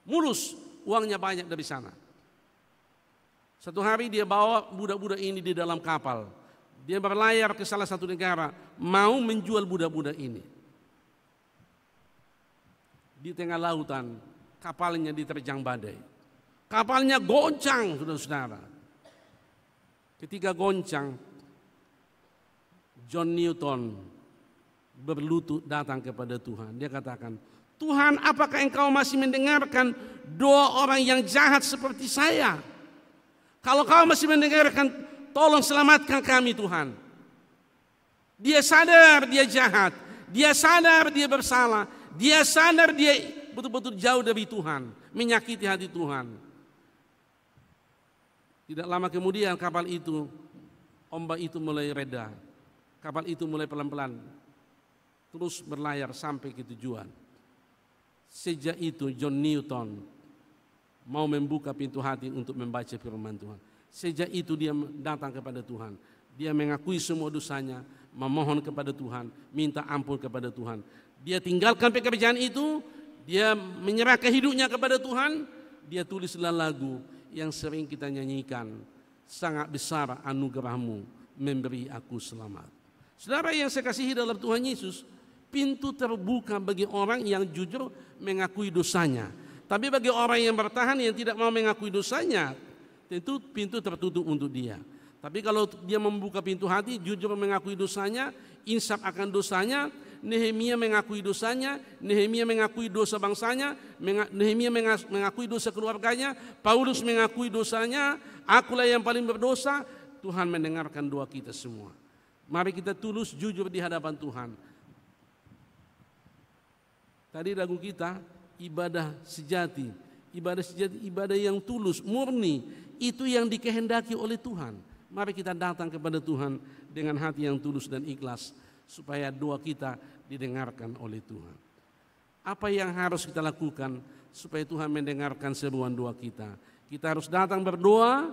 mulus, uangnya banyak dari sana. Satu hari dia bawa budak-budak ini di dalam kapal. Dia berlayar ke salah satu negara, mau menjual budak-budak ini. Di tengah lautan, kapalnya diterjang badai. Kapalnya goncang, saudara-saudara. Ketika goncang, John Newton berlutut datang kepada Tuhan. Dia katakan, Tuhan, apakah engkau masih mendengarkan doa orang yang jahat seperti saya? Kalau kau masih mendengarkan, tolong selamatkan kami Tuhan. Dia sadar dia jahat, dia sadar dia bersalah, dia sadar dia betul-betul jauh dari Tuhan, menyakiti hati Tuhan. Tidak lama kemudian kapal itu, ombak itu mulai reda. Kapal itu mulai pelan-pelan terus berlayar sampai ke tujuan. Sejak itu John Newton mau membuka pintu hati untuk membaca firman Tuhan. Sejak itu dia datang kepada Tuhan. Dia mengakui semua dosanya, memohon kepada Tuhan, minta ampun kepada Tuhan. Dia tinggalkan pekerjaan itu, dia menyerahkan hidupnya kepada Tuhan. Dia tulislah lagu yang sering kita nyanyikan, sangat besar anugerahmu memberi aku selamat. Saudara yang saya kasihi dalam Tuhan Yesus, pintu terbuka bagi orang yang jujur mengakui dosanya. Tapi bagi orang yang bertahan yang tidak mau mengakui dosanya, tentu pintu tertutup untuk dia. Tapi kalau dia membuka pintu hati, jujur mengakui dosanya, insaf akan dosanya, Nehemia mengakui dosanya, Nehemia mengakui dosa bangsanya, Nehemia mengakui dosa keluarganya, Paulus mengakui dosanya, akulah yang paling berdosa. Tuhan mendengarkan doa kita semua. Mari kita tulus jujur di hadapan Tuhan. Tadi lagu kita, ibadah sejati, ibadah yang tulus, murni, itu yang dikehendaki oleh Tuhan. Mari kita datang kepada Tuhan dengan hati yang tulus dan ikhlas, supaya doa kita didengarkan oleh Tuhan. Apa yang harus kita lakukan supaya Tuhan mendengarkan seruan doa kita? Kita harus datang berdoa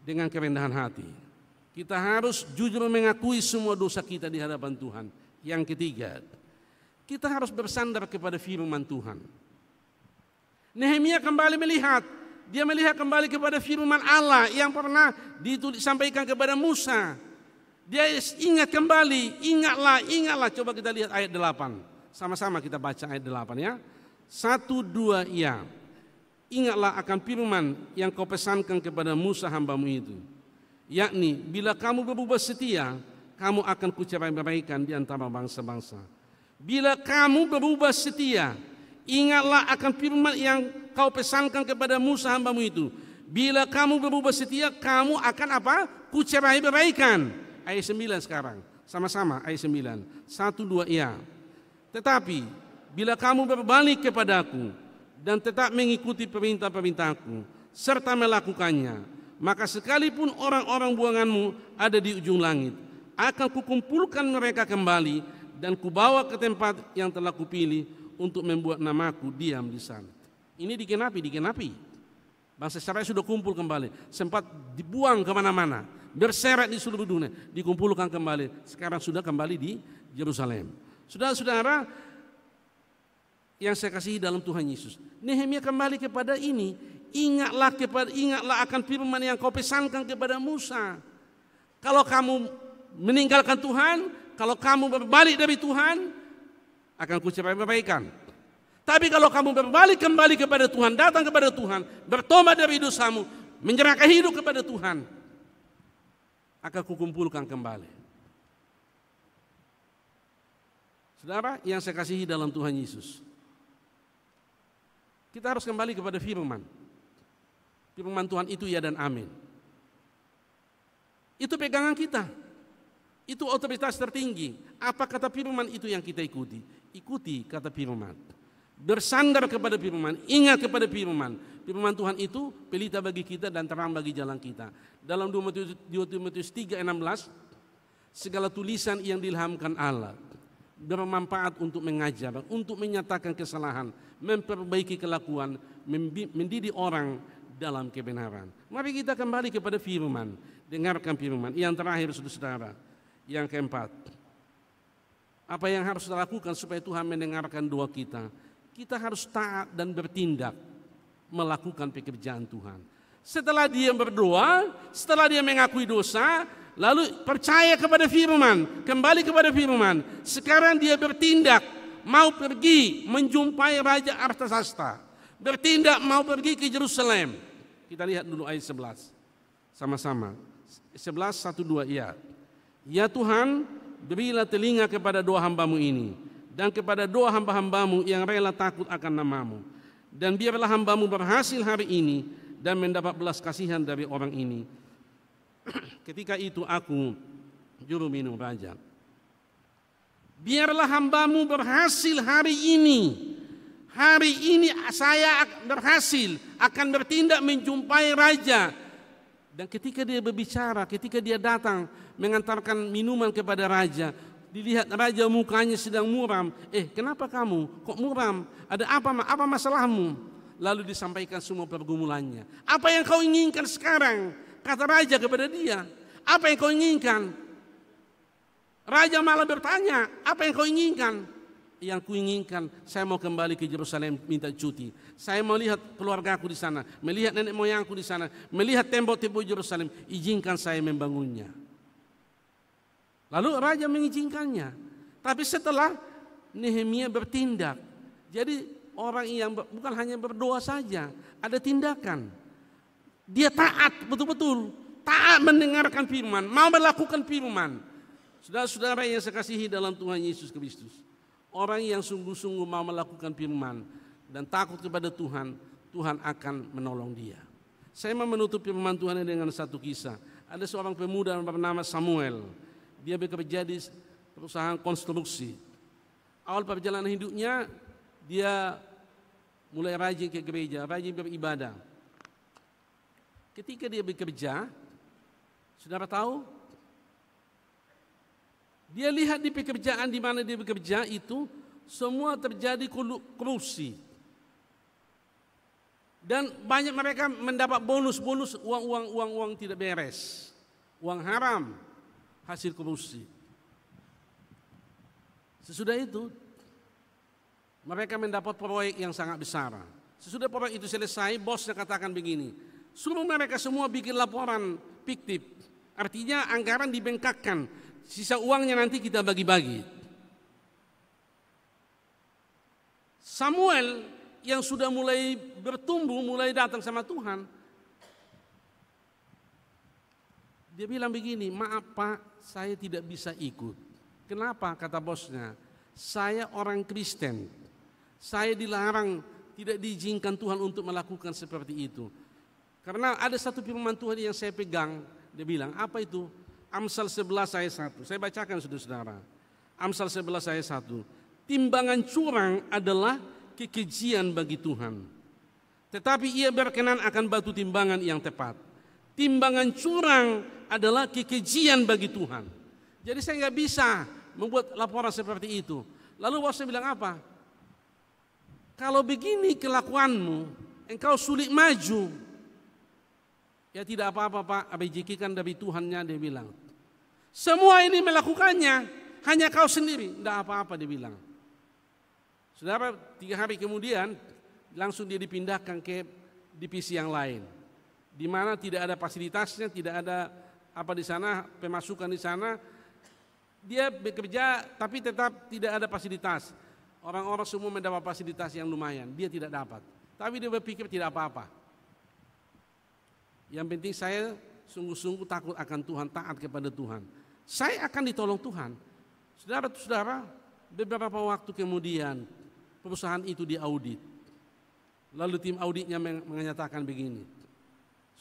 dengan kerendahan hati. Kita harus jujur mengakui semua dosa kita di hadapan Tuhan. Yang ketiga, kita harus bersandar kepada firman Tuhan. Nehemia kembali melihat, dia melihat kembali kepada firman Allah yang pernah disampaikan kepada Musa. Dia ingat kembali, ingatlah. Coba kita lihat ayat 8. Sama-sama kita baca ayat 8 ya. 1, 2, ya. Ingatlah akan firman yang kau pesankan kepada Musa hambamu itu. Yakni, bila kamu berubah setia, kamu akan kucerai-beraikan di antara bangsa-bangsa. Bila kamu berubah setia, ingatlah akan firman yang kau pesankan kepada Musa hambamu itu. Bila kamu berubah setia, kamu akan apa? Kucerai-beraikan. Ayat 9 sekarang, sama-sama ayat 9. 1, 2, ya. Tetapi bila kamu berbalik kepadaku dan tetap mengikuti perintah-perintahku serta melakukannya, maka sekalipun orang-orang buanganmu ada di ujung langit, akan kukumpulkan mereka kembali dan kubawa ke tempat yang telah kupilih untuk membuat namaku diam di sana. Ini digenapi. Bangsa Israel sudah kumpul kembali, sempat dibuang kemana-mana, berseret di seluruh dunia, dikumpulkan kembali. Sekarang sudah kembali di Yerusalem. Saudara-saudara yang saya kasihi dalam Tuhan Yesus, Nehemia kembali kepada ini. Ingatlah akan firman yang kau pesankan kepada Musa. Kalau kamu meninggalkan Tuhan, kalau kamu berbalik dari Tuhan, akan kuceraikan. Tapi kalau kamu berbalik kembali kepada Tuhan, datang kepada Tuhan, bertobat dari dosamu, menyerahkan hidup kepada Tuhan, akan kukumpulkan kembali. Saudara yang saya kasihi dalam Tuhan Yesus, kita harus kembali kepada firman. Firman Tuhan itu ya dan amin. Itu pegangan kita. Itu otoritas tertinggi. Apa kata firman itu yang kita ikuti? Ikuti kata firman. Bersandar kepada firman, ingat kepada firman. Firman Tuhan itu pelita bagi kita dan terang bagi jalan kita. Dalam 2 Timotius 3:16, segala tulisan yang diilhamkan Allah bermanfaat untuk mengajar, untuk menyatakan kesalahan, memperbaiki kelakuan, mendidik orang dalam kebenaran. Mari kita kembali kepada firman, dengarkan firman. Yang terakhir saudara, yang keempat, apa yang harus kita lakukan supaya Tuhan mendengarkan doa kita? Kita harus taat dan bertindak melakukan pekerjaan Tuhan. Setelah dia berdoa, setelah dia mengakui dosa, lalu percaya kepada firman, kembali kepada firman. Sekarang dia bertindak, mau pergi menjumpai Raja Artasasta, bertindak mau pergi ke Yerusalem. Kita lihat dulu ayat 11 sama-sama. 11:1-2 ya. Ya Tuhan, berilah telinga kepada doa hamba-Mu ini dan kepada doa hamba-hamba-Mu yang rela takut akan nama-Mu. Dan biarlah hamba-Mu berhasil hari ini dan mendapat belas kasihan dari orang ini. Ketika itu aku juru minum raja. Biarlah hamba-Mu berhasil hari ini. Hari ini saya berhasil akan bertindak menjumpai raja. Dan ketika dia berbicara, ketika dia datang mengantarkan minuman kepada raja, dilihat raja mukanya sedang muram. Kenapa kamu? Kok muram? Ada apa masalahmu? Lalu disampaikan semua pergumulannya. Apa yang kau inginkan sekarang? Kata raja kepada dia. Apa yang kau inginkan? Raja malah bertanya, apa yang kau inginkan? Yang kuinginkan, saya mau kembali ke Yerusalem minta cuti. Saya mau lihat keluargaku di sana, melihat nenek moyangku di sana, melihat tembok-tembok Yerusalem. Izinkan saya membangunnya. Lalu raja mengizinkannya. Tapi setelah Nehemia bertindak, jadi orang yang bukan hanya berdoa saja, ada tindakan. Dia taat betul-betul, taat mendengarkan firman, mau melakukan firman. Saudara-saudara yang saya kasihi dalam Tuhan Yesus Kristus, orang yang sungguh-sungguh mau melakukan firman dan takut kepada Tuhan, Tuhan akan menolong dia. Saya mau menutup firman Tuhan dengan satu kisah. Ada seorang pemuda bernama Samuel. Dia bekerja di perusahaan konstruksi. Awal perjalanan hidupnya, dia mulai rajin ke gereja, rajin beribadah. Ketika dia bekerja, saudara tahu, dia lihat di pekerjaan di mana dia bekerja itu semua terjadi korupsi. Dan banyak mereka mendapat bonus uang tidak beres. Uang haram hasil korupsi. Sesudah itu mereka mendapat proyek yang sangat besar. Sesudah proyek itu selesai, bosnya katakan begini, suruh mereka semua bikin laporan fiktif. Artinya anggaran dibengkakkan. Sisa uangnya nanti kita bagi-bagi. Samuel yang sudah mulai bertumbuh, mulai datang sama Tuhan, dia bilang begini, maaf Pak, saya tidak bisa ikut. Kenapa? Kata bosnya, saya orang Kristen, saya dilarang, tidak diizinkan Tuhan untuk melakukan seperti itu. Karena ada satu firman Tuhan yang saya pegang, dia bilang, apa itu? Amsal 11 ayat 1. Saya bacakan saudara-saudara. Amsal 11 ayat 1. timbangan curang adalah kekejian bagi Tuhan. Tetapi ia berkenan akan batu timbangan yang tepat. Timbangan curang adalah kekejian bagi Tuhan. Jadi saya nggak bisa membuat laporan seperti itu. Lalu bosnya bilang apa? Kalau begini kelakuanmu, engkau sulit maju. Ya tidak apa-apa Pak, ABJK kan dari Tuhannya, dia bilang. Semua ini melakukannya, hanya kau sendiri. Tidak apa-apa dia bilang. Saudara, 3 hari kemudian langsung dia dipindahkan ke divisi yang lain, di mana tidak ada fasilitasnya, tidak ada apa di sana, pemasukan di sana. Dia bekerja tapi tetap tidak ada fasilitas. Orang-orang semua mendapat fasilitas yang lumayan, dia tidak dapat. Tapi dia berpikir tidak apa-apa. Yang penting saya sungguh-sungguh takut akan Tuhan, taat kepada Tuhan. Saya akan ditolong Tuhan. Saudara-saudara, beberapa waktu kemudian perusahaan itu diaudit. Lalu tim auditnya menyatakan begini.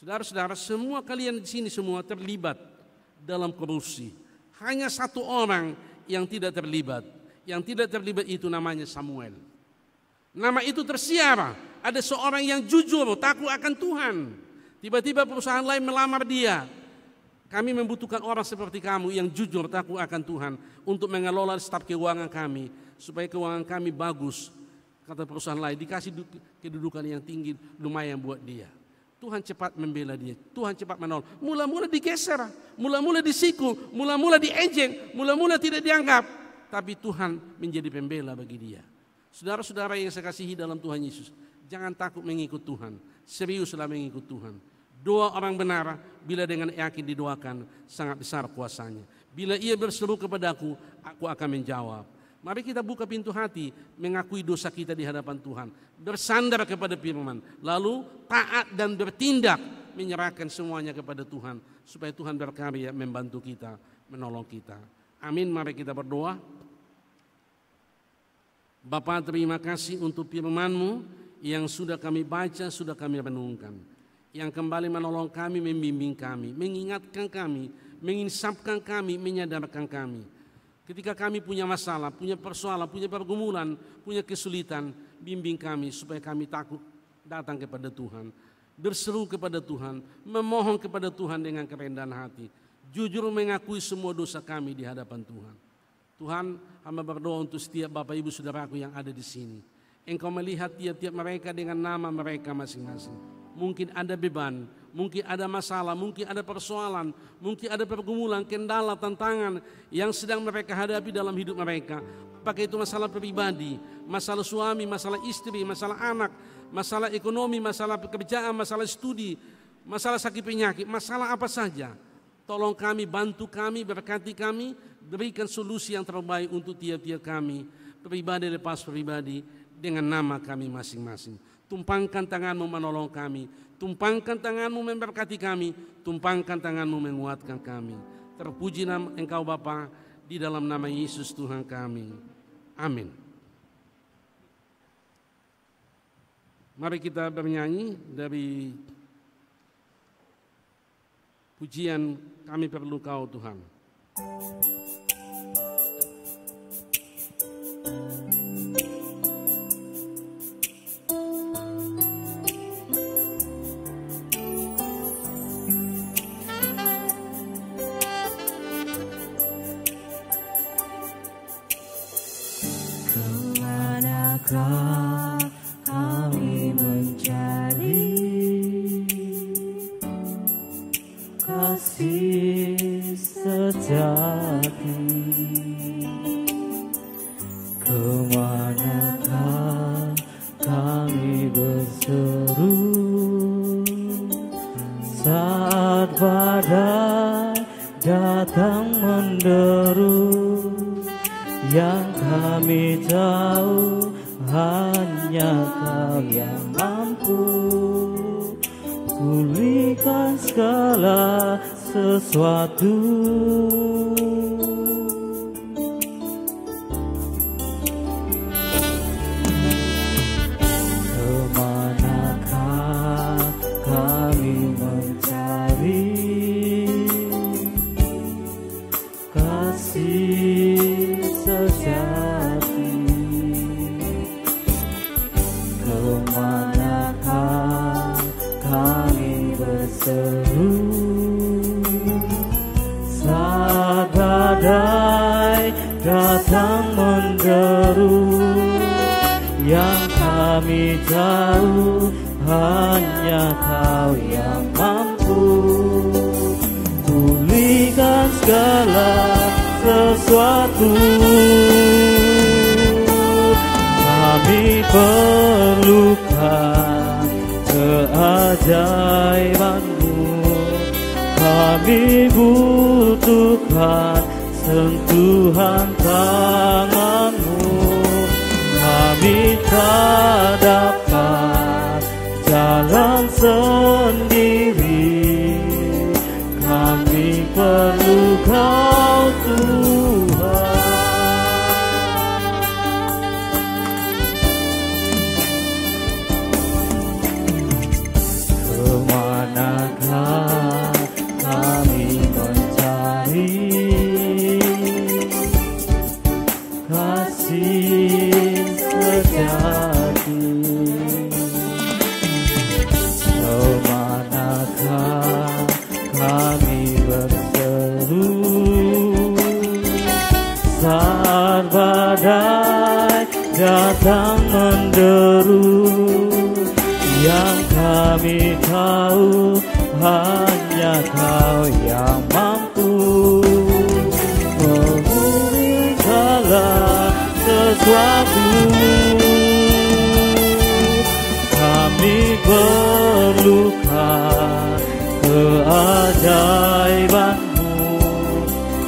Saudara-saudara, semua kalian di sini semua terlibat dalam korupsi. Hanya satu orang yang tidak terlibat. Yang tidak terlibat itu namanya Samuel. Nama itu tersiar. Ada seorang yang jujur, takut akan Tuhan. Tiba-tiba perusahaan lain melamar dia. Kami membutuhkan orang seperti kamu yang jujur, takut akan Tuhan untuk mengelola staf keuangan kami supaya keuangan kami bagus. Kata perusahaan lain, dikasih kedudukan yang tinggi, lumayan buat dia. Tuhan cepat membela dia, Tuhan cepat menolong. Mula-mula digeser, mula-mula disikul, mula-mula diejek, mula-mula tidak dianggap. Tapi Tuhan menjadi pembela bagi dia. Saudara-saudara yang saya kasihi dalam Tuhan Yesus, jangan takut mengikut Tuhan, seriuslah mengikut Tuhan. Doa orang benar bila dengan yakin didoakan sangat besar kuasanya. Bila ia berseru kepadaku, aku akan menjawab. Mari kita buka pintu hati, mengakui dosa kita di hadapan Tuhan, bersandar kepada firman, lalu taat dan bertindak, menyerahkan semuanya kepada Tuhan, supaya Tuhan berkarya membantu kita, menolong kita. Amin, mari kita berdoa. Bapa, terima kasih untuk firman-Mu yang sudah kami baca, sudah kami renungkan, yang kembali menolong kami, membimbing kami, mengingatkan kami, menginsapkan kami, menyadarkan kami. Ketika kami punya masalah, punya persoalan, punya pergumulan, punya kesulitan, bimbing kami supaya kami takut datang kepada Tuhan, berseru kepada Tuhan, memohon kepada Tuhan dengan kerendahan hati, jujur mengakui semua dosa kami di hadapan Tuhan. Tuhan, hamba berdoa untuk setiap Bapak Ibu Saudaraku yang ada di sini. Engkau melihat tiap-tiap mereka dengan nama mereka masing-masing. Mungkin ada beban, mungkin ada masalah, mungkin ada persoalan, mungkin ada pergumulan, kendala, tantangan yang sedang mereka hadapi dalam hidup mereka. Apakah itu masalah pribadi, masalah suami, masalah istri, masalah anak, masalah ekonomi, masalah pekerjaan, masalah studi, masalah sakit penyakit, masalah apa saja. Tolong kami, bantu kami, berkati kami, berikan solusi yang terbaik untuk tiap-tiap kami, pribadi lepas pribadi, dengan nama kami masing-masing. Tumpangkan tangan-Mu menolong kami, tumpangkan tangan-Mu memberkati kami, tumpangkan tangan-Mu menguatkan kami. Terpuji nama Engkau Bapa, di dalam nama Yesus Tuhan kami. Amin. Mari kita bernyanyi dari pujian Kami Perlu Kau Tuhan. Kami mencari kasih sejati, kemanakah kami berseru saat badai datang menderu, yang kami tahu hanya Kau yang mampu pulihkan segala sesuatu. Kemanakah kami mencari kasih sejati, badai datang menderu, yang kami tahu hanya Kau yang mampu pulihkan segala sesuatu. Kami perlukan keajaiban-Mu, kami butuhkan sentuhan tangan-Mu. Kami tak dapat jalan sendiri, kami perlu Kau Tuhan. Kemanakah kami mencari kasih sejati? Kemanakah kami berseru saat badai datang menderu, yang kami tahu hanya Kau yang mampu memulihkan segala sesuatu. Kami perlukan keajaiban-Mu,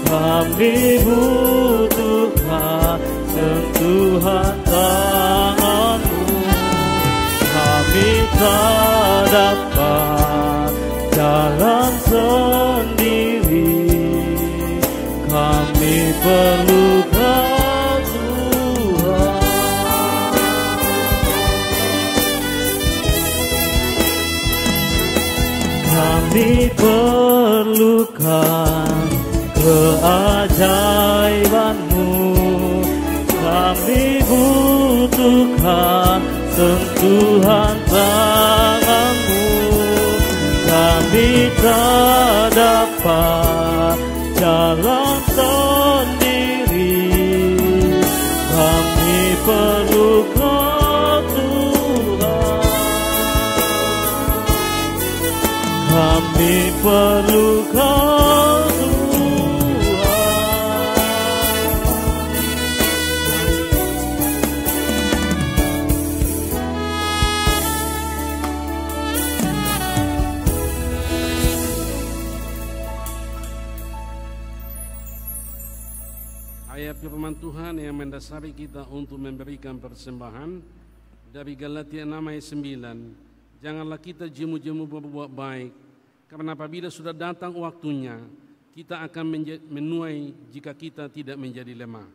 kami butuhkan sentuhan tangan-Mu. Kami tak dapat jalan sendiri, kami perlu Kau Tuhan. Kami perlukan keajaiban-Mu, kami butuhkan sentuhan tangan-Mu. Kami tak dapat jalan sendiri, kami perlu Kau Tuhan. Kami perlu Kau Tuhan. Ayat firman Tuhan yang mendasari kita untuk memberikan persembahan dari Galatia 6 ayat 9. Janganlah kita jemu-jemu berbuat baik, karena apabila sudah datang waktunya, kita akan menuai jika kita tidak menjadi lemah.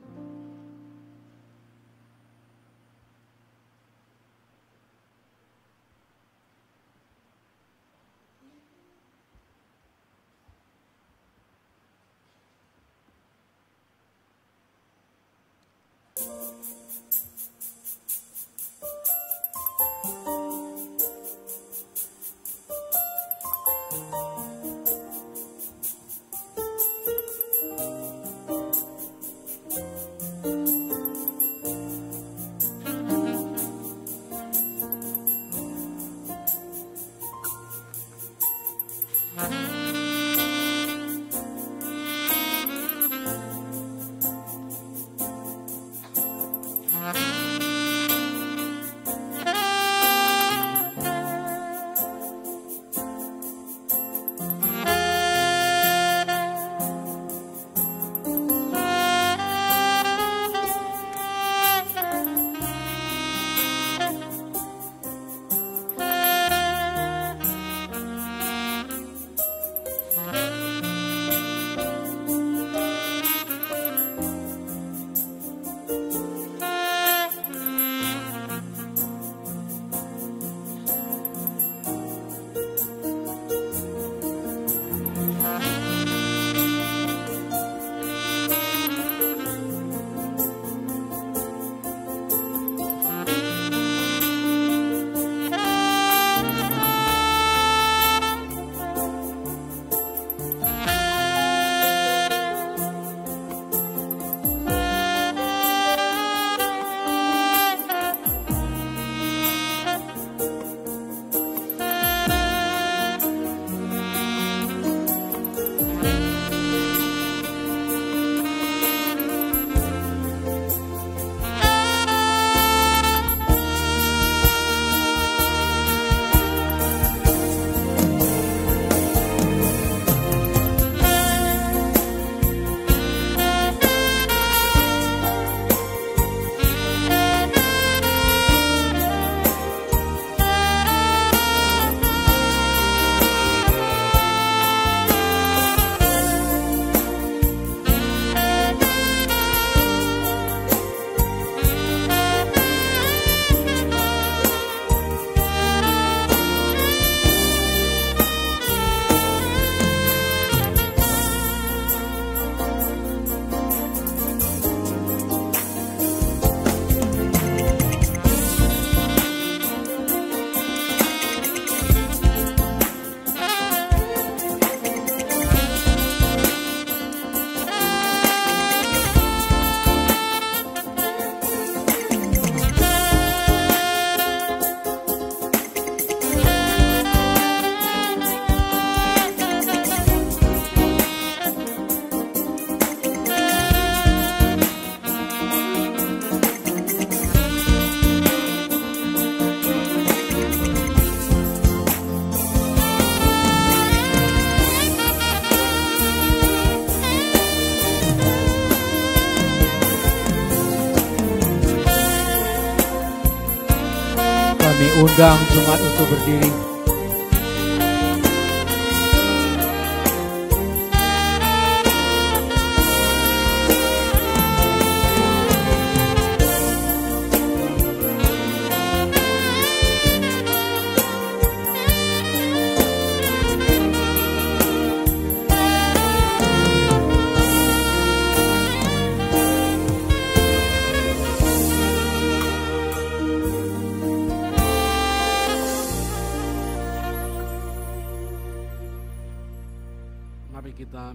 undang jemaat untuk berdiri.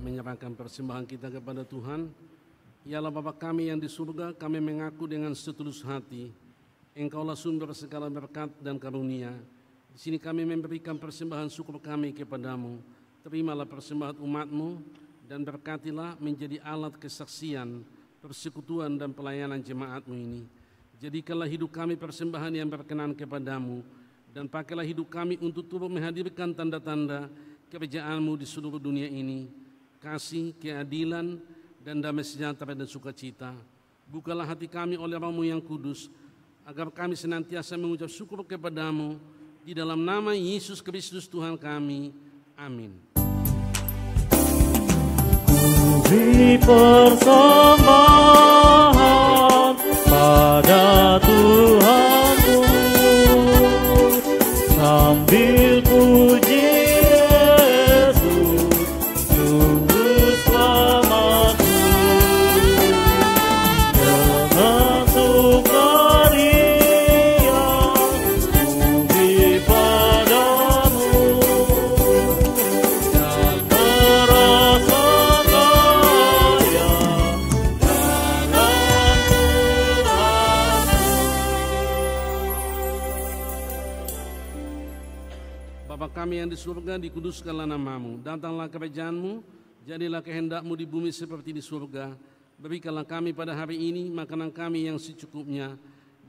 Menyerahkan persembahan kita kepada Tuhan. Ialah Bapa kami yang di surga, kami mengaku dengan setulus hati, Engkaulah sumber segala berkat dan karunia. Di sini kami memberikan persembahan syukur kami kepadamu. Terimalah persembahan umat-Mu dan berkatilah menjadi alat kesaksian, persekutuan dan pelayanan jemaat-Mu ini. Jadikanlah hidup kami persembahan yang berkenan kepadamu, dan pakailah hidup kami untuk turut menghadirkan tanda-tanda kerajaan-Mu di seluruh dunia ini. Kasih, keadilan, dan damai sejahtera dan sukacita. Bukalah hati kami oleh Roh-Mu yang kudus, agar kami senantiasa mengucap syukur kepadamu, di dalam nama Yesus Kristus Tuhan kami. Amin. Beri persembahan pada Tuhanku, sambil puji Kami yang di surga, dikuduskanlah nama-Mu. Datanglah kerajaan-Mu, jadilah kehendak-Mu di bumi seperti di surga. Berikanlah kami pada hari ini makanan kami yang secukupnya,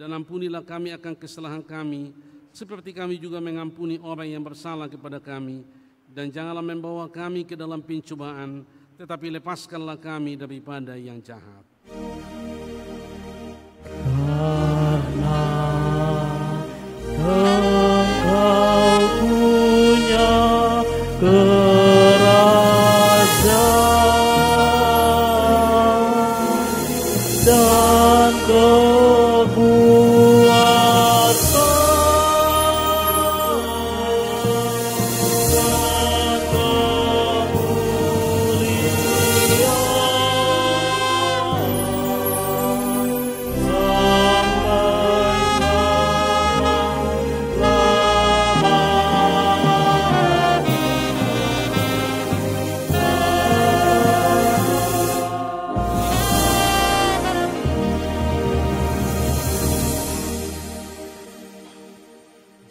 dan ampunilah kami akan kesalahan kami, seperti kami juga mengampuni orang yang bersalah kepada kami. Dan janganlah membawa kami ke dalam pencobaan, tetapi lepaskanlah kami daripada yang jahat.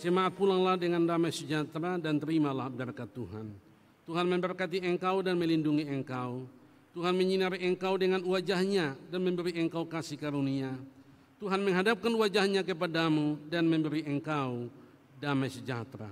Jemaat pulanglah dengan damai sejahtera dan terimalah berkat Tuhan. Tuhan memberkati engkau dan melindungi engkau. Tuhan menyinari engkau dengan wajah-Nya dan memberi engkau kasih karunia. Tuhan menghadapkan wajah-Nya kepadamu dan memberi engkau damai sejahtera.